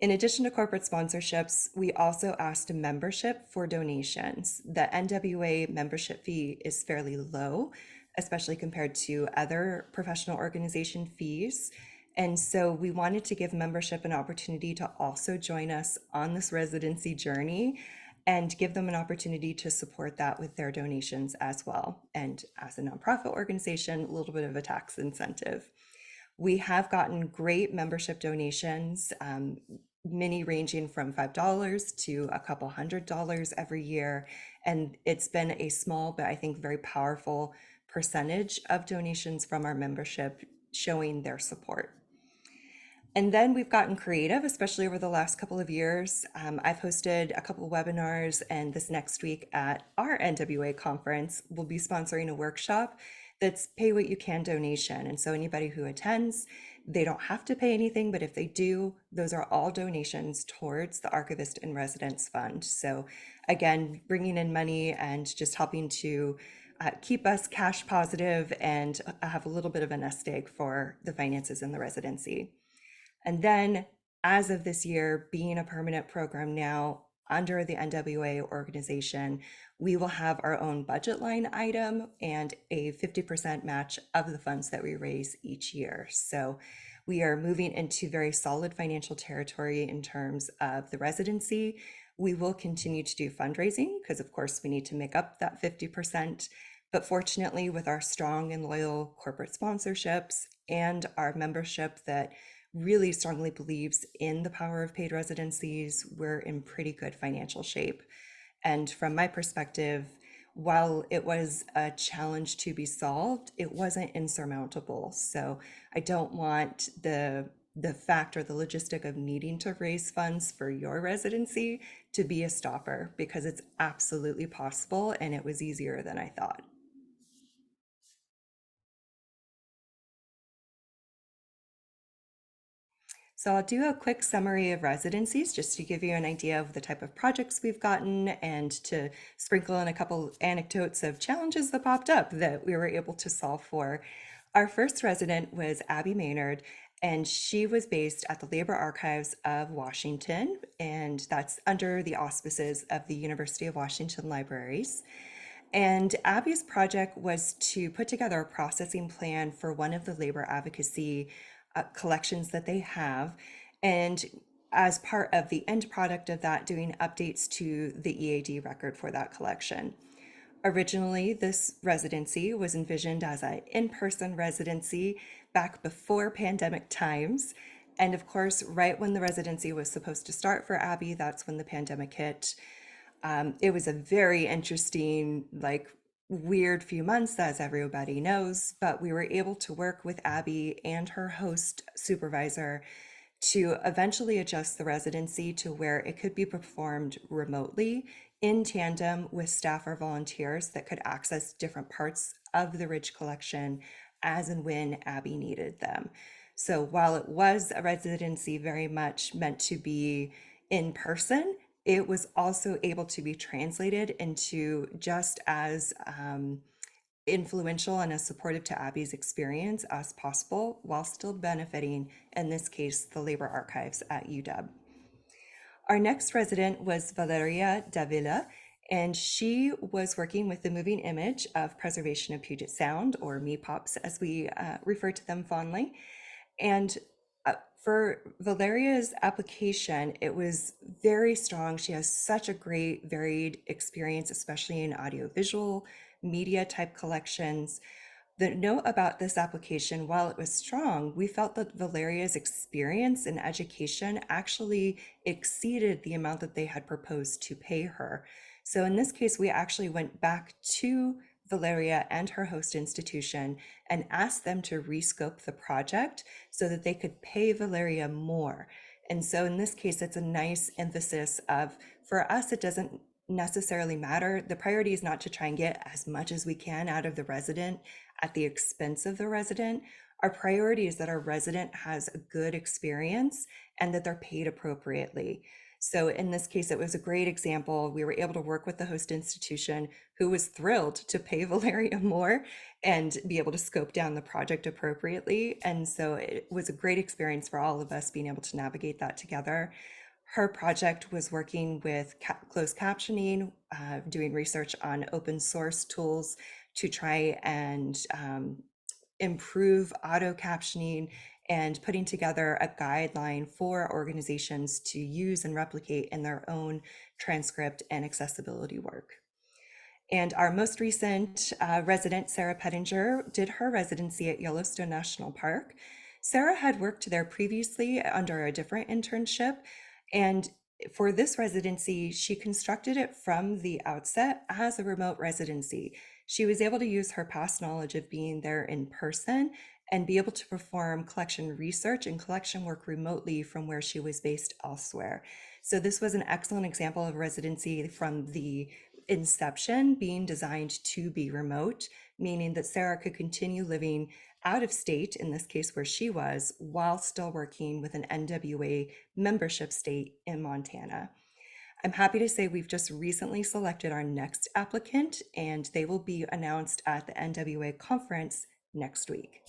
In addition to corporate sponsorships, we also asked membership for donations. The NWA membership fee is fairly low, especially compared to other professional organization fees. And so we wanted to give membership an opportunity to also join us on this residency journey and give them an opportunity to support that with their donations as well. And as a nonprofit organization, a little bit of a tax incentive. We have gotten great membership donations, many ranging from $5 to a couple $100 every year. And it's been a small, but I think very powerful percentage of donations from our membership showing their support. And then we've gotten creative, especially over the last couple of years. I've hosted a couple of webinars, and this next week at our NWA conference, we'll be sponsoring a workshop that's pay what you can donation. And so anybody who attends, they don't have to pay anything, but if they do, those are all donations towards the Archivist-in-Residence Fund. So again, bringing in money and just helping to keep us cash positive and have a little bit of a nest egg for the finances in the residency. And then as of this year, being a permanent program now under the NWA organization, we will have our own budget line item and a 50% match of the funds that we raise each year. So we are moving into very solid financial territory in terms of the residency. We will continue to do fundraising because of course we need to make up that 50%. But fortunately, with our strong and loyal corporate sponsorships and our membership that really strongly believes in the power of paid residencies, we're in pretty good financial shape. And from my perspective, while it was a challenge to be solved, it wasn't insurmountable. So I don't want the fact or the logistic of needing to raise funds for your residency to be a stopper, because it's absolutely possible and it was easier than I thought. So I'll do a quick summary of residencies just to give you an idea of the type of projects we've gotten and to sprinkle in a couple anecdotes of challenges that popped up that we were able to solve for. Our first resident was Abby Maynard, and she was based at the Labor Archives of Washington, and that's under the auspices of the University of Washington Libraries. And Abby's project was to put together a processing plan for one of the labor advocacy collections that they have. And as part of the end product of that, doing updates to the EAD record for that collection. Originally, this residency was envisioned as an in-person residency back before pandemic times. And of course, right when the residency was supposed to start for Abby, that's when the pandemic hit. It was a very interesting, weird few months, as everybody knows, but we were able to work with Abby and her host supervisor to eventually adjust the residency to where it could be performed remotely in tandem with staff or volunteers that could access different parts of the Ridge collection as and when Abby needed them. So while it was a residency very much meant to be in person, it was also able to be translated into just as influential and as supportive to Abby's experience as possible, while still benefiting, in this case, the labor archives at UW. Our next resident was Valeria Davila, and she was working with the moving image of preservation of Puget Sound, or MEPOPs as we refer to them fondly. And for Valeria's application, it was very strong. She has such a great varied experience, especially in audiovisual media type collections. The note about this application, while it was strong, we felt that Valeria's experience and education actually exceeded the amount that they had proposed to pay her. So in this case, we actually went back to Valeria and her host institution and asked them to rescope the project so that they could pay Valeria more. And so in this case, it's a nice emphasis of, for us, it doesn't necessarily matter. The priority is not to try and get as much as we can out of the resident at the expense of the resident. Our priority is that our resident has a good experience and that they're paid appropriately. So in this case, it was a great example. We were able to work with the host institution, who was thrilled to pay Valeria more and be able to scope down the project appropriately. And so it was a great experience for all of us being able to navigate that together. Her project was working with closed captioning, doing research on open source tools to try and improve auto captioning, and putting together a guideline for organizations to use and replicate in their own transcript and accessibility work. And our most recent resident, Sarah Pettinger, did her residency at Yellowstone National Park. Sarah had worked there previously under a different internship, and for this residency, she constructed it from the outset as a remote residency. She was able to use her past knowledge of being there in person and be able to perform collection research and collection work remotely from where she was based elsewhere. So this was an excellent example of residency from the inception being designed to be remote, meaning that Sarah could continue living out of state, in this case where she was, while still working with an NWA membership state in Montana. I'm happy to say we've just recently selected our next applicant, and they will be announced at the NWA conference next week.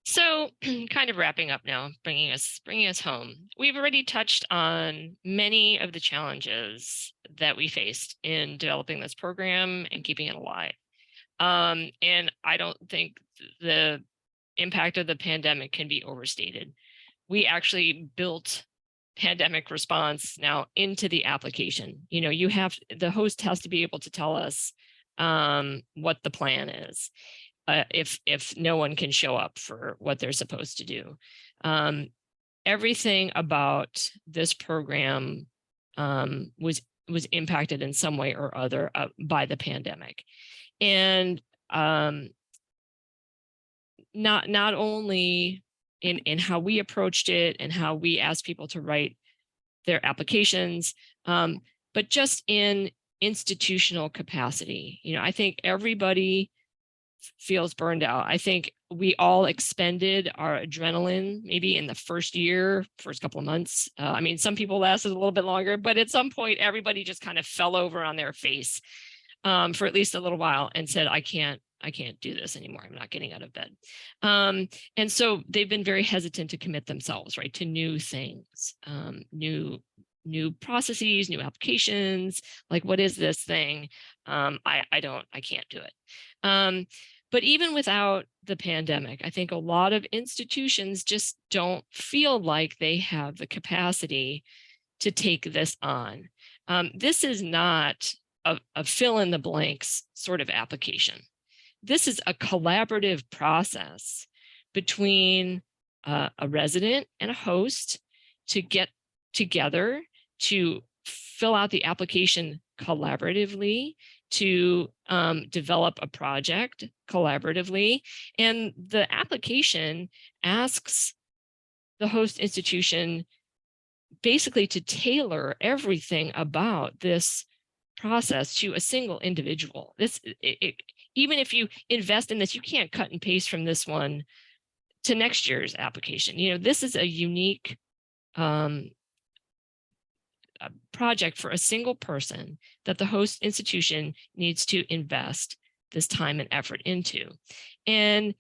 So kind of wrapping up now, bringing us home. We've already touched on many of the challenges that we faced in developing this program and keeping it alive. And I don't think the impact of the pandemic can be overstated. We actually built pandemic response now into the application. You know, the host has to be able to tell us what the plan is. If no one can show up for what they're supposed to do. Everything about this program was impacted in some way or other by the pandemic. And not only in how we approached it and how we asked people to write their applications, but just in institutional capacity. You know, I think everybody feels burned out. I think we all expended our adrenaline maybe in the first couple of months. I mean, some people lasted a little bit longer, but at some point, everybody just kind of fell over on their face for at least a little while and said, I can't do this anymore. I'm not getting out of bed. And so they've been very hesitant to commit themselves, right, to new things, new processes, new applications. Like, what is this thing? I can't do it. But even without the pandemic, I think a lot of institutions just don't feel like they have the capacity to take this on. This is not a fill in the blanks sort of application. This is a collaborative process between a resident and a host to get together to fill out the application collaboratively, to develop a project collaboratively. And the application asks the host institution basically to tailor everything about this process to a single individual. Even if you invest in this, you can't cut and paste from this one to next year's application. You know, this is a unique project for a single person that the host institution needs to invest this time and effort into. And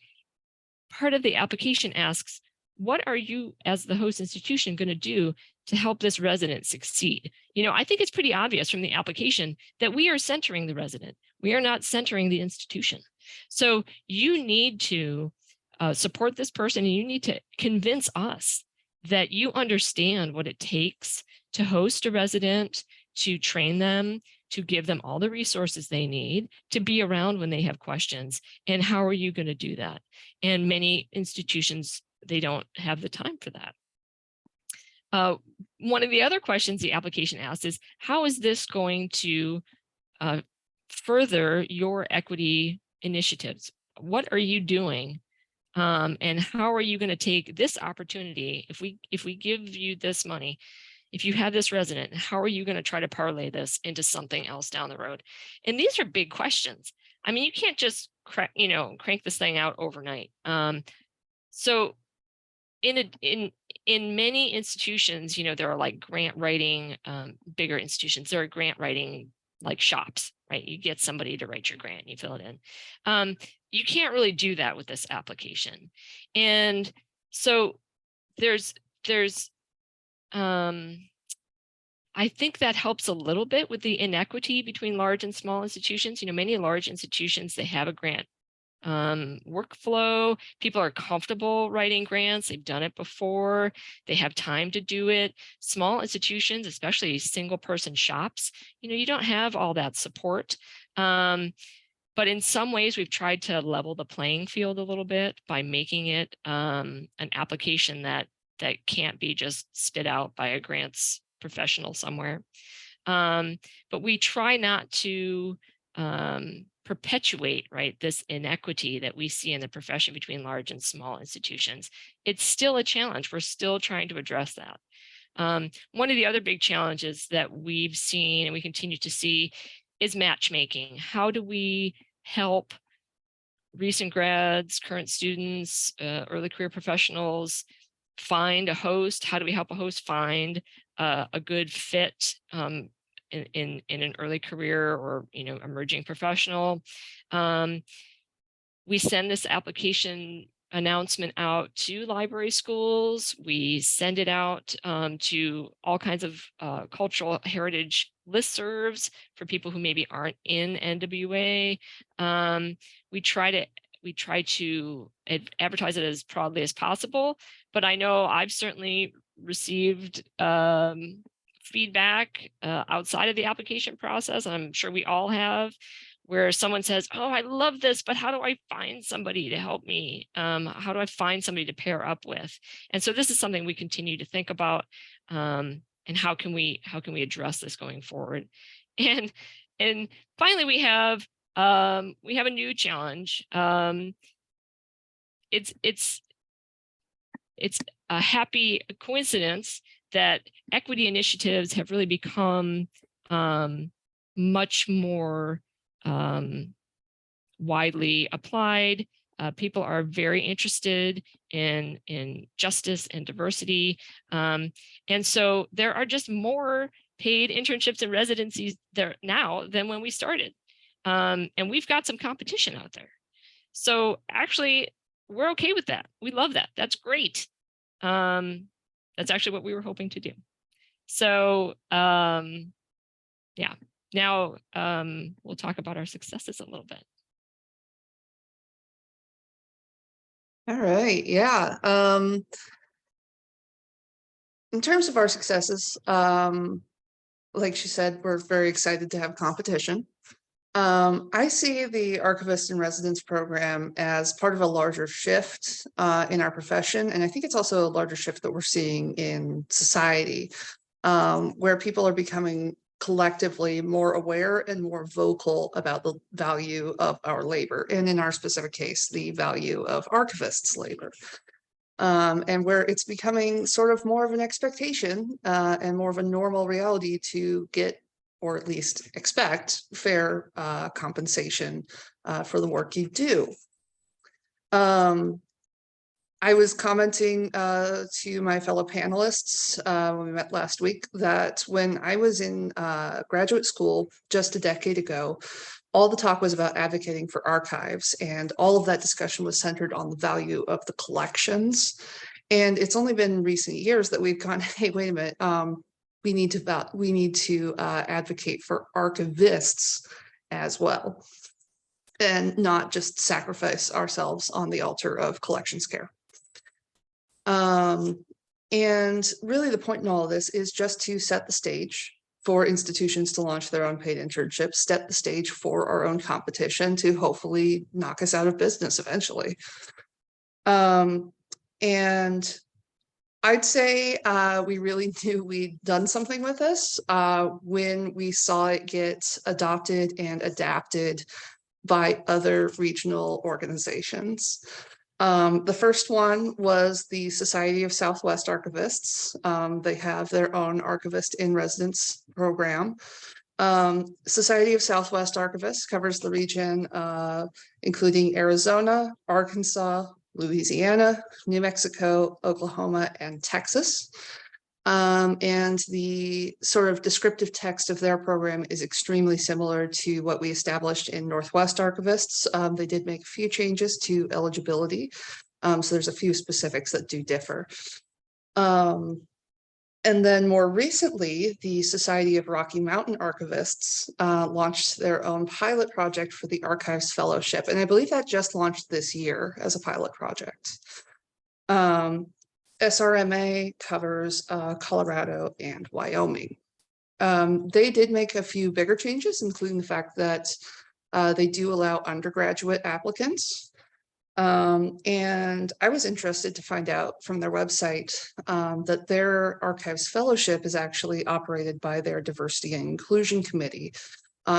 part of the application asks, what are you as the host institution going to do to help this resident succeed? You know, I think it's pretty obvious from the application that we are centering the resident. We are not centering the institution. So you need to support this person, and you need to convince us that you understand what it takes to host a resident, to train them, to give them all the resources they need, to be around when they have questions. And how are you going to do that? And many institutions, they don't have the time for that. One of the other questions the application asks is, how is this going to further your equity initiatives? What are you doing? And how are you going to take this opportunity? If we give you this money, if you have this resident, how are you going to try to parlay this into something else down the road? And these are big questions. I mean, you can't just crank this thing out overnight. So in many institutions, you know, there are like grant writing, bigger institutions, there are grant writing like shops, right? You get somebody to write your grant, you fill it in. You can't really do that with this application. And so I think that helps a little bit with the inequity between large and small institutions. You know, many large institutions, they have a grant workflow. People are comfortable writing grants. They've done it before. They have time to do it. Small institutions, especially single person shops, you know, you don't have all that support. But in some ways, we've tried to level the playing field a little bit by making it an application that can't be just spit out by a grants professional somewhere. But we try not to perpetuate, right, this inequity that we see in the profession between large and small institutions. It's still a challenge. We're still trying to address that. One of the other big challenges that we've seen and we continue to see is matchmaking. How do we help recent grads, current students, early career professionals find a host? How do we help a host find a good fit in an early career or, you know, emerging professional? We send this application announcement out to library schools. We send it out to all kinds of cultural heritage listservs for people who maybe aren't in NWA. We try to advertise it as broadly as possible, but I know I've certainly received feedback outside of the application process. I'm sure we all have, where someone says, oh, I love this, but how do I find somebody to help me? How do I find somebody to pair up with? And so this is something we continue to think about, and how can we address this going forward? And finally, we have a new challenge. It's a happy coincidence that equity initiatives have really become much more widely applied. People are very interested in justice and diversity. And so there are just more paid internships and residencies there now than when we started. And we've got some competition out there. So actually, we're okay with that. We love that. That's great. That's actually what we were hoping to do. So yeah. Now we'll talk about our successes a little bit. All right, yeah. In terms of our successes, like she said, we're very excited to have competition. I see the Archivist-in-Residence program as part of a larger shift in our profession, and I think it's also a larger shift that we're seeing in society, where people are becoming collectively more aware and more vocal about the value of our labor, and in our specific case, the value of archivists' labor. And where it's becoming sort of more of an expectation and more of a normal reality to get, or at least expect, fair compensation for the work you do. I was commenting to my fellow panelists when we met last week that when I was in graduate school just a decade ago, all the talk was about advocating for archives, and all of that discussion was centered on the value of the collections. And it's only been in recent years that we've gone, hey, wait a minute, we need to advocate for archivists as well, and not just sacrifice ourselves on the altar of collections care. And really the point in all of this is just to set the stage for institutions to launch their own paid internships, set the stage for our own competition to hopefully knock us out of business eventually. And I'd say we really knew we'd done something with this when we saw it get adopted and adapted by other regional organizations. The first one was the Society of Southwest Archivists. They have their own Archivist-in-Residence program. Society of Southwest Archivists covers the region, including Arizona, Arkansas, Louisiana, New Mexico, Oklahoma, and Texas. And the sort of descriptive text of their program is extremely similar to what we established in Northwest Archivists. They did make a few changes to eligibility. So there's a few specifics that do differ. And then more recently, the Society of Rocky Mountain Archivists launched their own pilot project for the Archives Fellowship. And I believe that just launched this year as a pilot project. SRMA covers Colorado and Wyoming. They did make a few bigger changes, including the fact that they do allow undergraduate applicants. And I was interested to find out from their website that their Archives Fellowship is actually operated by their Diversity and Inclusion Committee,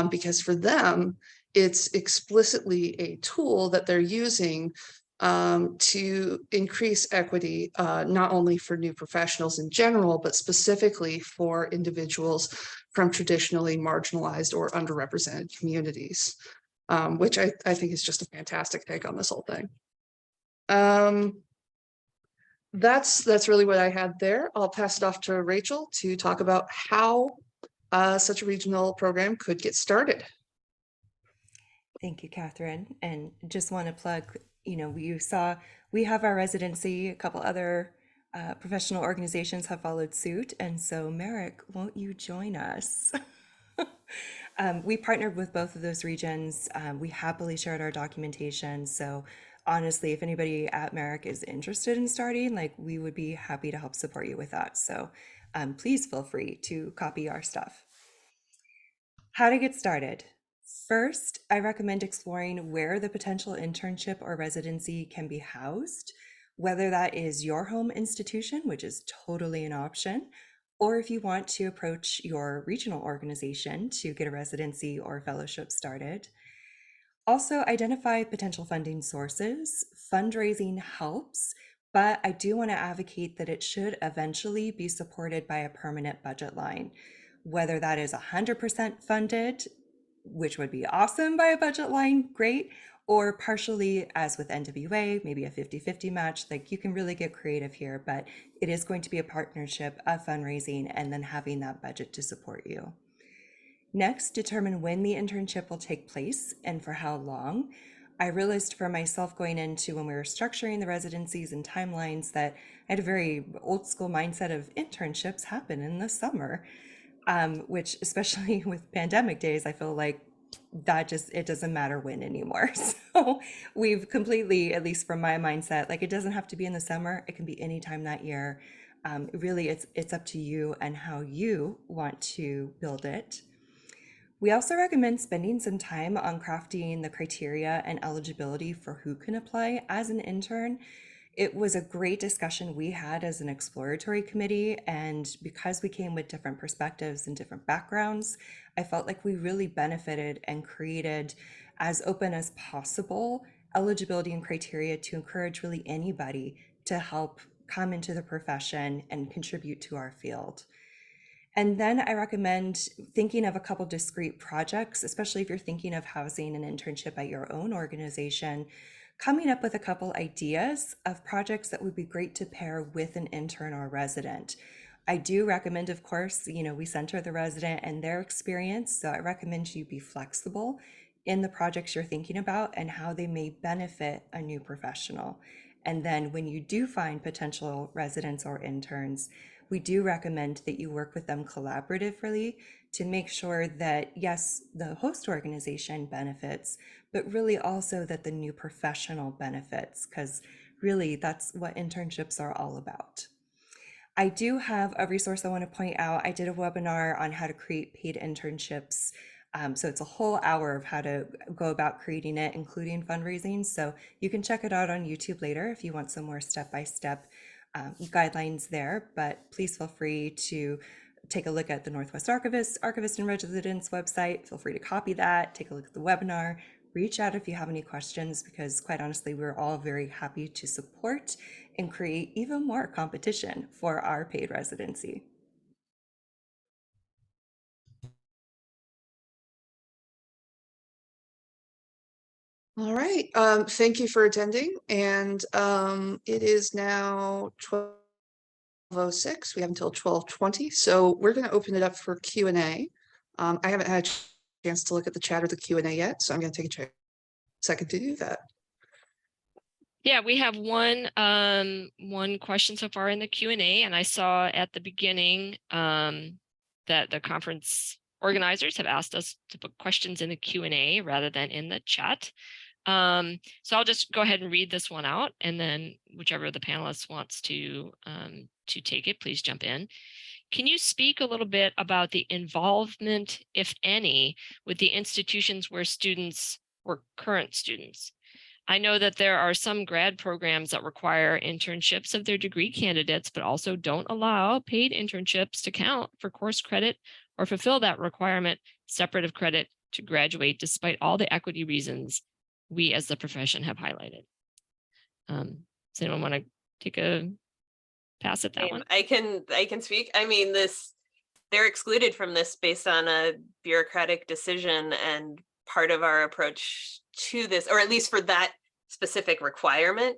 because for them, it's explicitly a tool that they're using to increase equity, not only for new professionals in general, but specifically for individuals from traditionally marginalized or underrepresented communities, which I think is just a fantastic take on this whole thing. That's really what I had there. I'll pass it off to Rachel to talk about how such a regional program could get started. Thank you, Catherine. And just want to plug, you saw we have our residency, a couple other professional organizations have followed suit. And so Merrick, won't you join us? We partnered with both of those regions. We happily shared our documentation. So honestly, if anybody at Merrick is interested in starting, we would be happy to help support you with that. So please feel free to copy our stuff. How to get started. First, I recommend exploring where the potential internship or residency can be housed, whether that is your home institution, which is totally an option, or if you want to approach your regional organization to get a residency or fellowship started. Also, identify potential funding sources. Fundraising helps, but I do want to advocate that it should eventually be supported by a permanent budget line, whether that is 100% funded, which would be awesome by a budget line, great, or partially, as with NWA, maybe a 50-50 match. You can really get creative here, but it is going to be a partnership of fundraising and then having that budget to support you. Next, determine when the internship will take place and for how long. I realized for myself going into when we were structuring the residencies and timelines that I had a very old school mindset of internships happen in the summer. Which especially with pandemic days, I feel like it doesn't matter when anymore. So we've completely, at least from my mindset, it doesn't have to be in the summer. It can be any time that year. Really, it's up to you and how you want to build it. We also recommend spending some time on crafting the criteria and eligibility for who can apply as an intern. It was a great discussion we had as an exploratory committee, and because we came with different perspectives and different backgrounds, I felt like we really benefited and created as open as possible eligibility and criteria to encourage really anybody to help come into the profession and contribute to our field. And then I recommend thinking of a couple discrete projects, especially if you're thinking of housing an internship at your own organization, coming up with a couple ideas of projects that would be great to pair with an intern or resident. I do recommend, of course, we center the resident and their experience. So I recommend you be flexible in the projects you're thinking about and how they may benefit a new professional. And then when you do find potential residents or interns, we do recommend that you work with them collaboratively to make sure that, yes, the host organization benefits, but really also that the new professional benefits, because really that's what internships are all about. I do have a resource I want to point out. I did a webinar on how to create paid internships. So it's a whole hour of how to go about creating it, including fundraising. So you can check it out on YouTube later if you want some more step-by-step guidelines there, but please feel free to take a look at the Northwest Archivist-in-Residence website. Feel free to copy that, take a look at the webinar, reach out if you have any questions, because quite honestly, we're all very happy to support and create even more competition for our paid residency. All right, thank you for attending, and it is now 12:06. We have until 12:20, so we're going to open it up for Q&A. I haven't had a chance to look at the chat or the Q&A yet, so I'm going to take a second to do that. Yeah, we have one question so far in the Q&A, and I saw at the beginning that the conference organizers have asked us to put questions in the Q&A rather than in the chat. So I'll just go ahead and read this one out, and then whichever of the panelists wants to take it, please jump in. Can you speak a little bit about the involvement, if any, with the institutions where students or current students? I know that there are some grad programs that require internships of their degree candidates, but also don't allow paid internships to count for course credit or fulfill that requirement separate of credit to graduate, despite all the equity reasons we as the profession have highlighted. Does anyone want to take a pass at that one? I can speak. I mean, they're excluded from this based on a bureaucratic decision, and part of our approach to this, or at least for that specific requirement,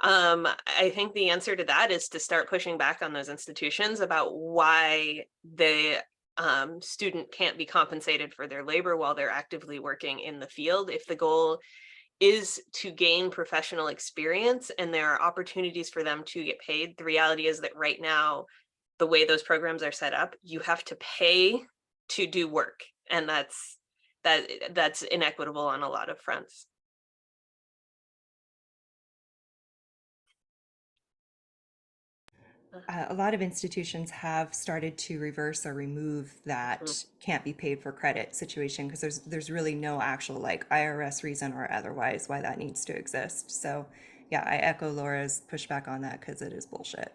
I think the answer to that is to start pushing back on those institutions about why the student can't be compensated for their labor while they're actively working in the field. If the goal is to gain professional experience and there are opportunities for them to get paid, the reality is that right now, the way those programs are set up, you have to pay to do work, and that's inequitable on a lot of fronts. A lot of institutions have started to reverse or remove that can't be paid for credit situation, because there's really no actual like IRS reason or otherwise why that needs to exist. So yeah, I echo Laura's pushback on that, because it is bullshit.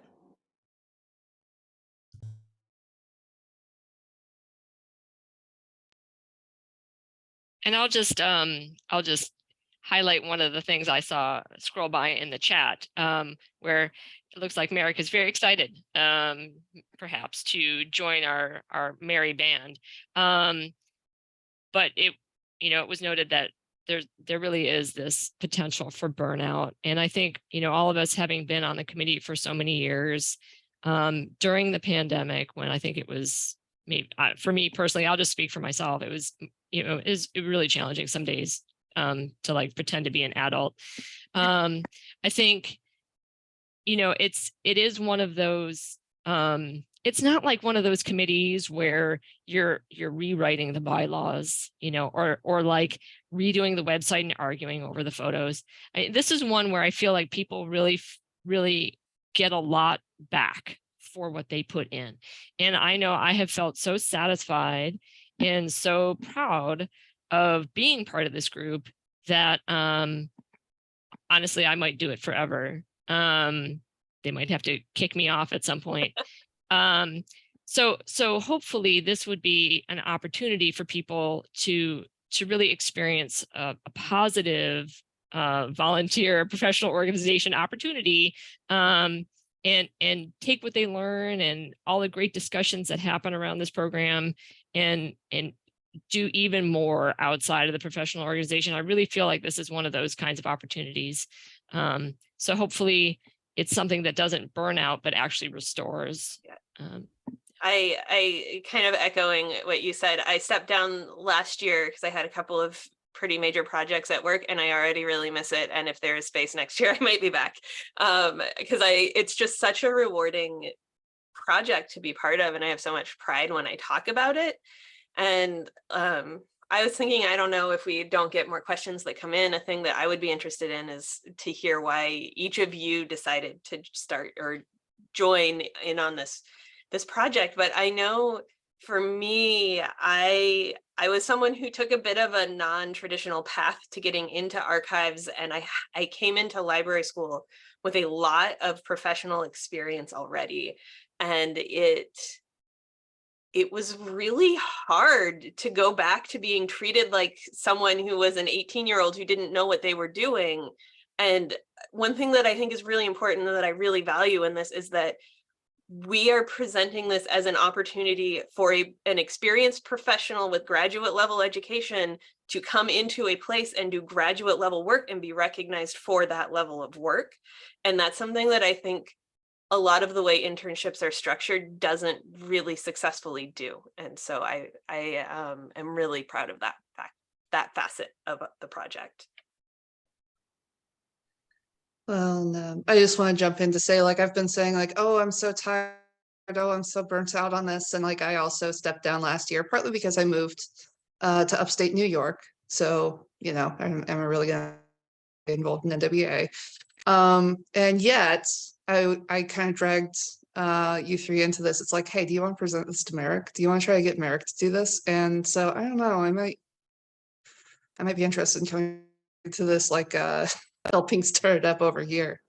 And I'll just highlight one of the things I saw scroll by in the chat, where it looks like Merrick is very excited, perhaps, to join our merry band. But it was noted that there really is this potential for burnout. And I think, all of us having been on the committee for so many years, during the pandemic, when I think it was, maybe for me personally, I'll just speak for myself, it was, it was really challenging some days to like pretend to be an adult. I think, it is one of those, it's not like one of those committees where you're rewriting the bylaws, or like redoing the website and arguing over the photos. This is one where I feel like people really get a lot back for what they put in. And I know I have felt so satisfied and so proud of being part of this group that honestly, I might do it forever. They might have to kick me off at some point. So hopefully this would be an opportunity for people to really experience a positive volunteer professional organization opportunity, and take what they learn and all the great discussions that happen around this program and do even more outside of the professional organization. I really feel like this is one of those kinds of opportunities. So hopefully it's something that doesn't burn out, but actually restores. I kind of echoing what you said. I stepped down last year because I had a couple of pretty major projects at work and I already really miss it. And if there is space next year, I might be back, because it's just such a rewarding project to be part of. And I have so much pride when I talk about it. And I was thinking, I don't know if we don't get more questions that come in, a thing that I would be interested in is to hear why each of you decided to start or join in on this project. But I know for me, I was someone who took a bit of a non-traditional path to getting into archives, and I came into library school with a lot of professional experience already, and it was really hard to go back to being treated like someone who was an 18-year-old who didn't know what they were doing. And one thing that I think is really important and that I really value in this is that we are presenting this as an opportunity for an experienced professional with graduate level education to come into a place and do graduate level work and be recognized for that level of work. And that's something that I think a lot of the way internships are structured doesn't really successfully do. And so I am really proud of that facet of the project. Well, I just want to jump in to say, like, I've been saying, like, oh, I'm so tired. Oh, I'm so burnt out on this. And like, I also stepped down last year, partly because I moved to upstate New York. So, you know, I'm really gonna get involved in NWA. And yet I kind of dragged you three into this. It's like, hey, do you want to present this to Merrick? Do you want to try to get Merrick to do this? And so I don't know, I might be interested in coming to this, like helping start it up over here.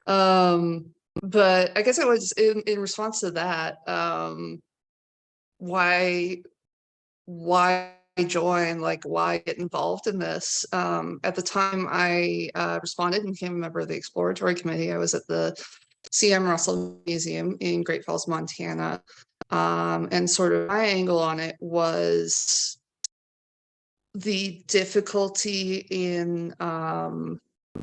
But I guess it was in response to that, why join, like why get involved in this? At the time I responded and became a member of the exploratory committee. I was at the C.M. Russell Museum in Great Falls, Montana. And sort of my angle on it was the difficulty in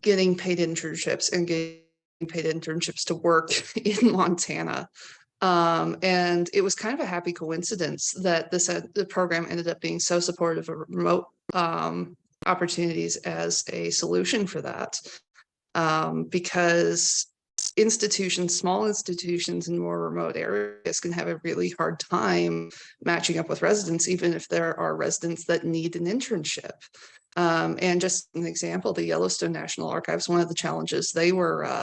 getting paid internships and getting paid internships to work in Montana. And it was kind of a happy coincidence that the program ended up being so supportive of remote opportunities as a solution for that. Because small institutions in more remote areas can have a really hard time matching up with residents, even if there are residents that need an internship. And just an example, the Yellowstone National Archives, one of the challenges they were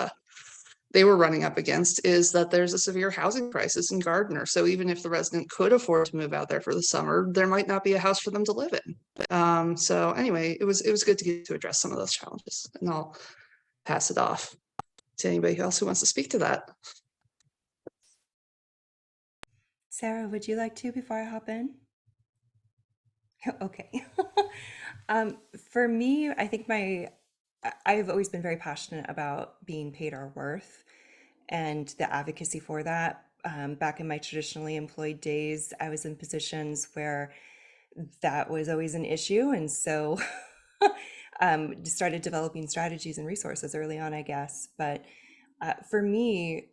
running up against is that there's a severe housing crisis in Gardner. So even if the resident could afford to move out there for the summer, there might not be a house for them to live in. So anyway, it was good to get to address some of those challenges, and I'll pass it off to anybody else who wants to speak to that. Sarah, would you like to before I hop in? Okay. For me, I think I've always been very passionate about being paid our worth and the advocacy for that. Back in my traditionally employed days, I was in positions where that was always an issue. And so started developing strategies and resources early on, I guess. But for me,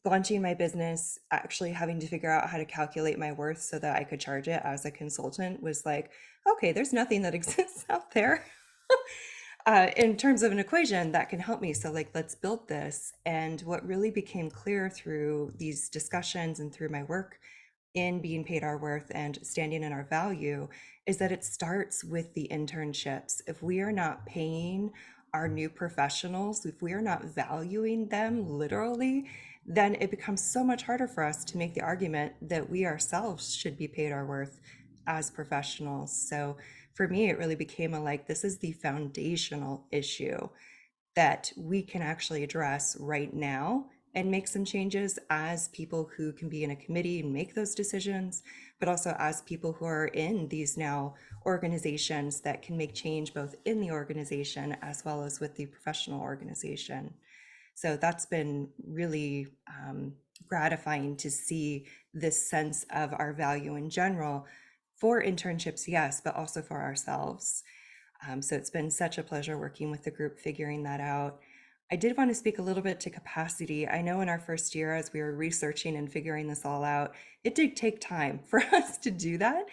launching my business, actually having to figure out how to calculate my worth so that I could charge it as a consultant was like, okay, there's nothing that exists out there in terms of an equation that can help me. So like, let's build this. And what really became clear through these discussions and through my work in being paid our worth and standing in our value is that it starts with the internships. If we are not paying our new professionals, if we are not valuing them literally, then it becomes so much harder for us to make the argument that we ourselves should be paid our worth as professionals. So for me, it really became this is the foundational issue that we can actually address right now and make some changes as people who can be in a committee and make those decisions, but also as people who are in these now organizations that can make change both in the organization as well as with the professional organization. So that's been really gratifying to see this sense of our value in general for internships, yes, but also for ourselves. So it's been such a pleasure working with the group, figuring that out. I did want to speak a little bit to capacity. I know in our first year, as we were researching and figuring this all out, it did take time for us to do that.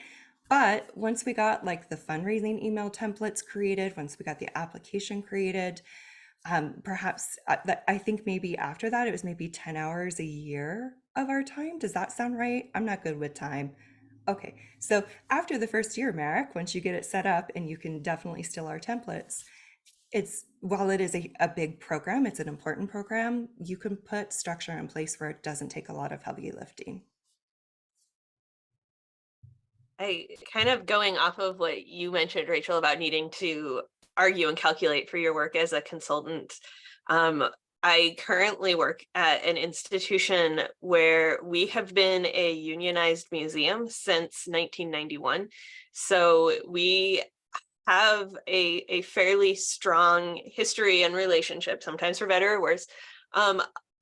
But once we got like the fundraising email templates created, once we got the application created, perhaps I think maybe after that, it was maybe 10 hours a year of our time. Does that sound right? I'm not good with time. Okay, so after the first year, Merrick, once you get it set up and you can definitely steal our templates, while it is a big program, it's an important program, you can put structure in place where it doesn't take a lot of heavy lifting. I kind of going off of what you mentioned, Rachel, about needing to argue and calculate for your work as a consultant. I currently work at an institution where we have been a unionized museum since 1991. So we have a fairly strong history and relationship, sometimes for better or worse,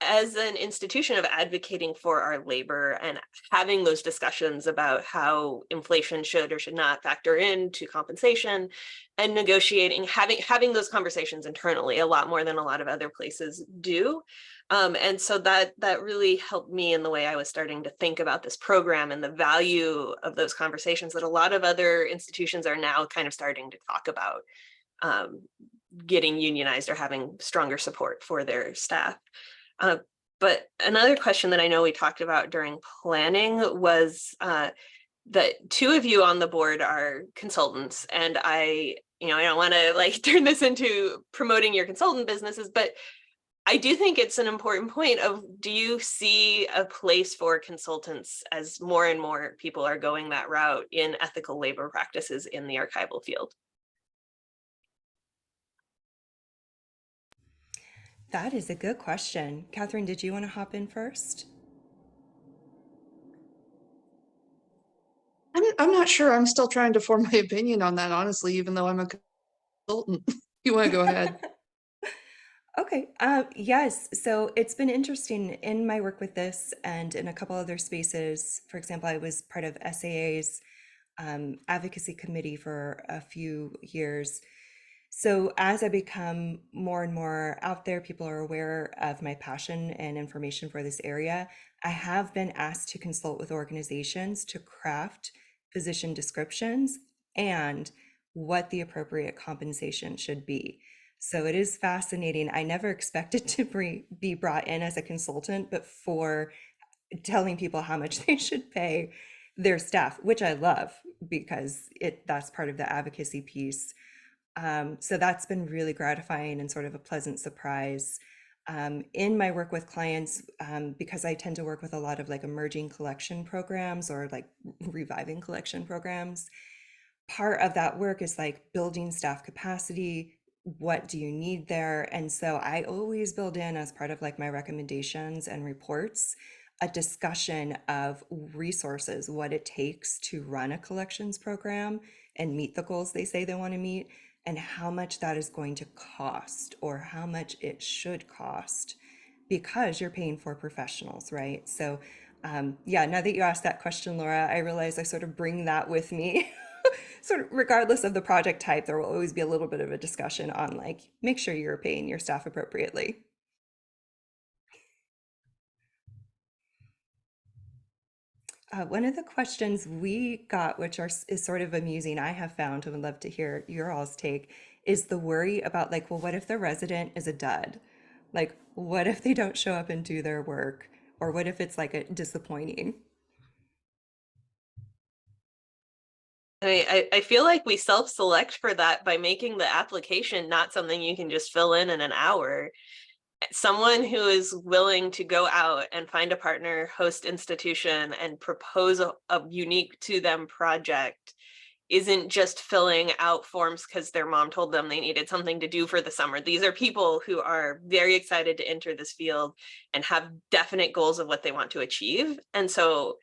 as an institution of advocating for our labor and having those discussions about how inflation should or should not factor into compensation and negotiating, having those conversations internally a lot more than a lot of other places do. And so that really helped me in the way I was starting to think about this program and the value of those conversations that a lot of other institutions are now kind of starting to talk about, getting unionized or having stronger support for their staff. But another question that I know we talked about during planning was that two of you on the board are consultants, and I don't want to like turn this into promoting your consultant businesses, but I do think it's an important point of, do you see a place for consultants as more and more people are going that route in ethical labor practices in the archival field? That is a good question. Catherine, did you want to hop in first? I'm not sure. I'm still trying to form my opinion on that, honestly, even though I'm a consultant. You want to go ahead? Okay, yes. So it's been interesting in my work with this and in a couple other spaces. For example, I was part of SAA's advocacy committee for a few years. So as I become more and more out there, people are aware of my passion and information for this area. I have been asked to consult with organizations to craft position descriptions and what the appropriate compensation should be. So it is fascinating. I never expected to be brought in as a consultant, but for telling people how much they should pay their staff, which I love because that's part of the advocacy piece. So that's been really gratifying and sort of a pleasant surprise. In my work with clients, because I tend to work with a lot of like emerging collection programs or like reviving collection programs, part of that work is like building staff capacity. What do you need there? And so I always build in, as part of like my recommendations and reports, a discussion of resources, what it takes to run a collections program and meet the goals they say they want to meet, and how much that is going to cost or how much it should cost, because you're paying for professionals, right? So yeah, now that you asked that question, Laura, I realize I sort of bring that with me. Sort of regardless of the project type, there will always be a little bit of a discussion on like, make sure you're paying your staff appropriately. One of the questions we got, which is sort of amusing, I have found, and would love to hear your all's take, is the worry about like, well, what if the resident is a dud? Like, what if they don't show up and do their work? Or what if it's like a disappointing? I mean, I feel like we self-select for that by making the application not something you can just fill in an hour. Someone who is willing to go out and find a partner, host institution, and propose a unique to them project isn't just filling out forms because their mom told them they needed something to do for the summer. These are people who are very excited to enter this field and have definite goals of what they want to achieve. And so,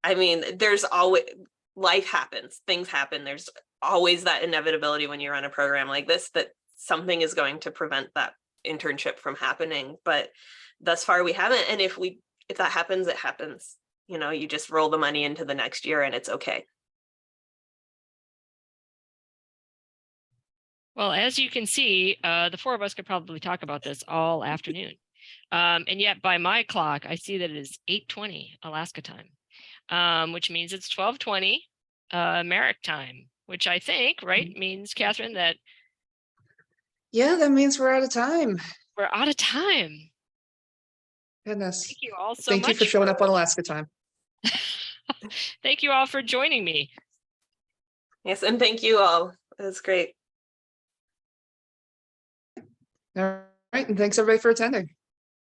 I mean, there's always, life happens, things happen. There's always that inevitability when you run a program like this, that something is going to prevent that internship from happening. But thus far we haven't. And if that happens, it happens. You know, you just roll the money into the next year and it's okay. Well, as you can see, the four of us could probably talk about this all afternoon. And yet by my clock, I see that it is 8:20 Alaska time, which means it's 12:20 Merrick time, which I think, right, means, Catherine, that Yeah, that means we're out of time. we're out of time. Goodness. Thank you all so Thank much. you for showing up on Alaska time. Thank you all for joining me. Yes, and thank you all. It was great. All right, and thanks everybody for attending.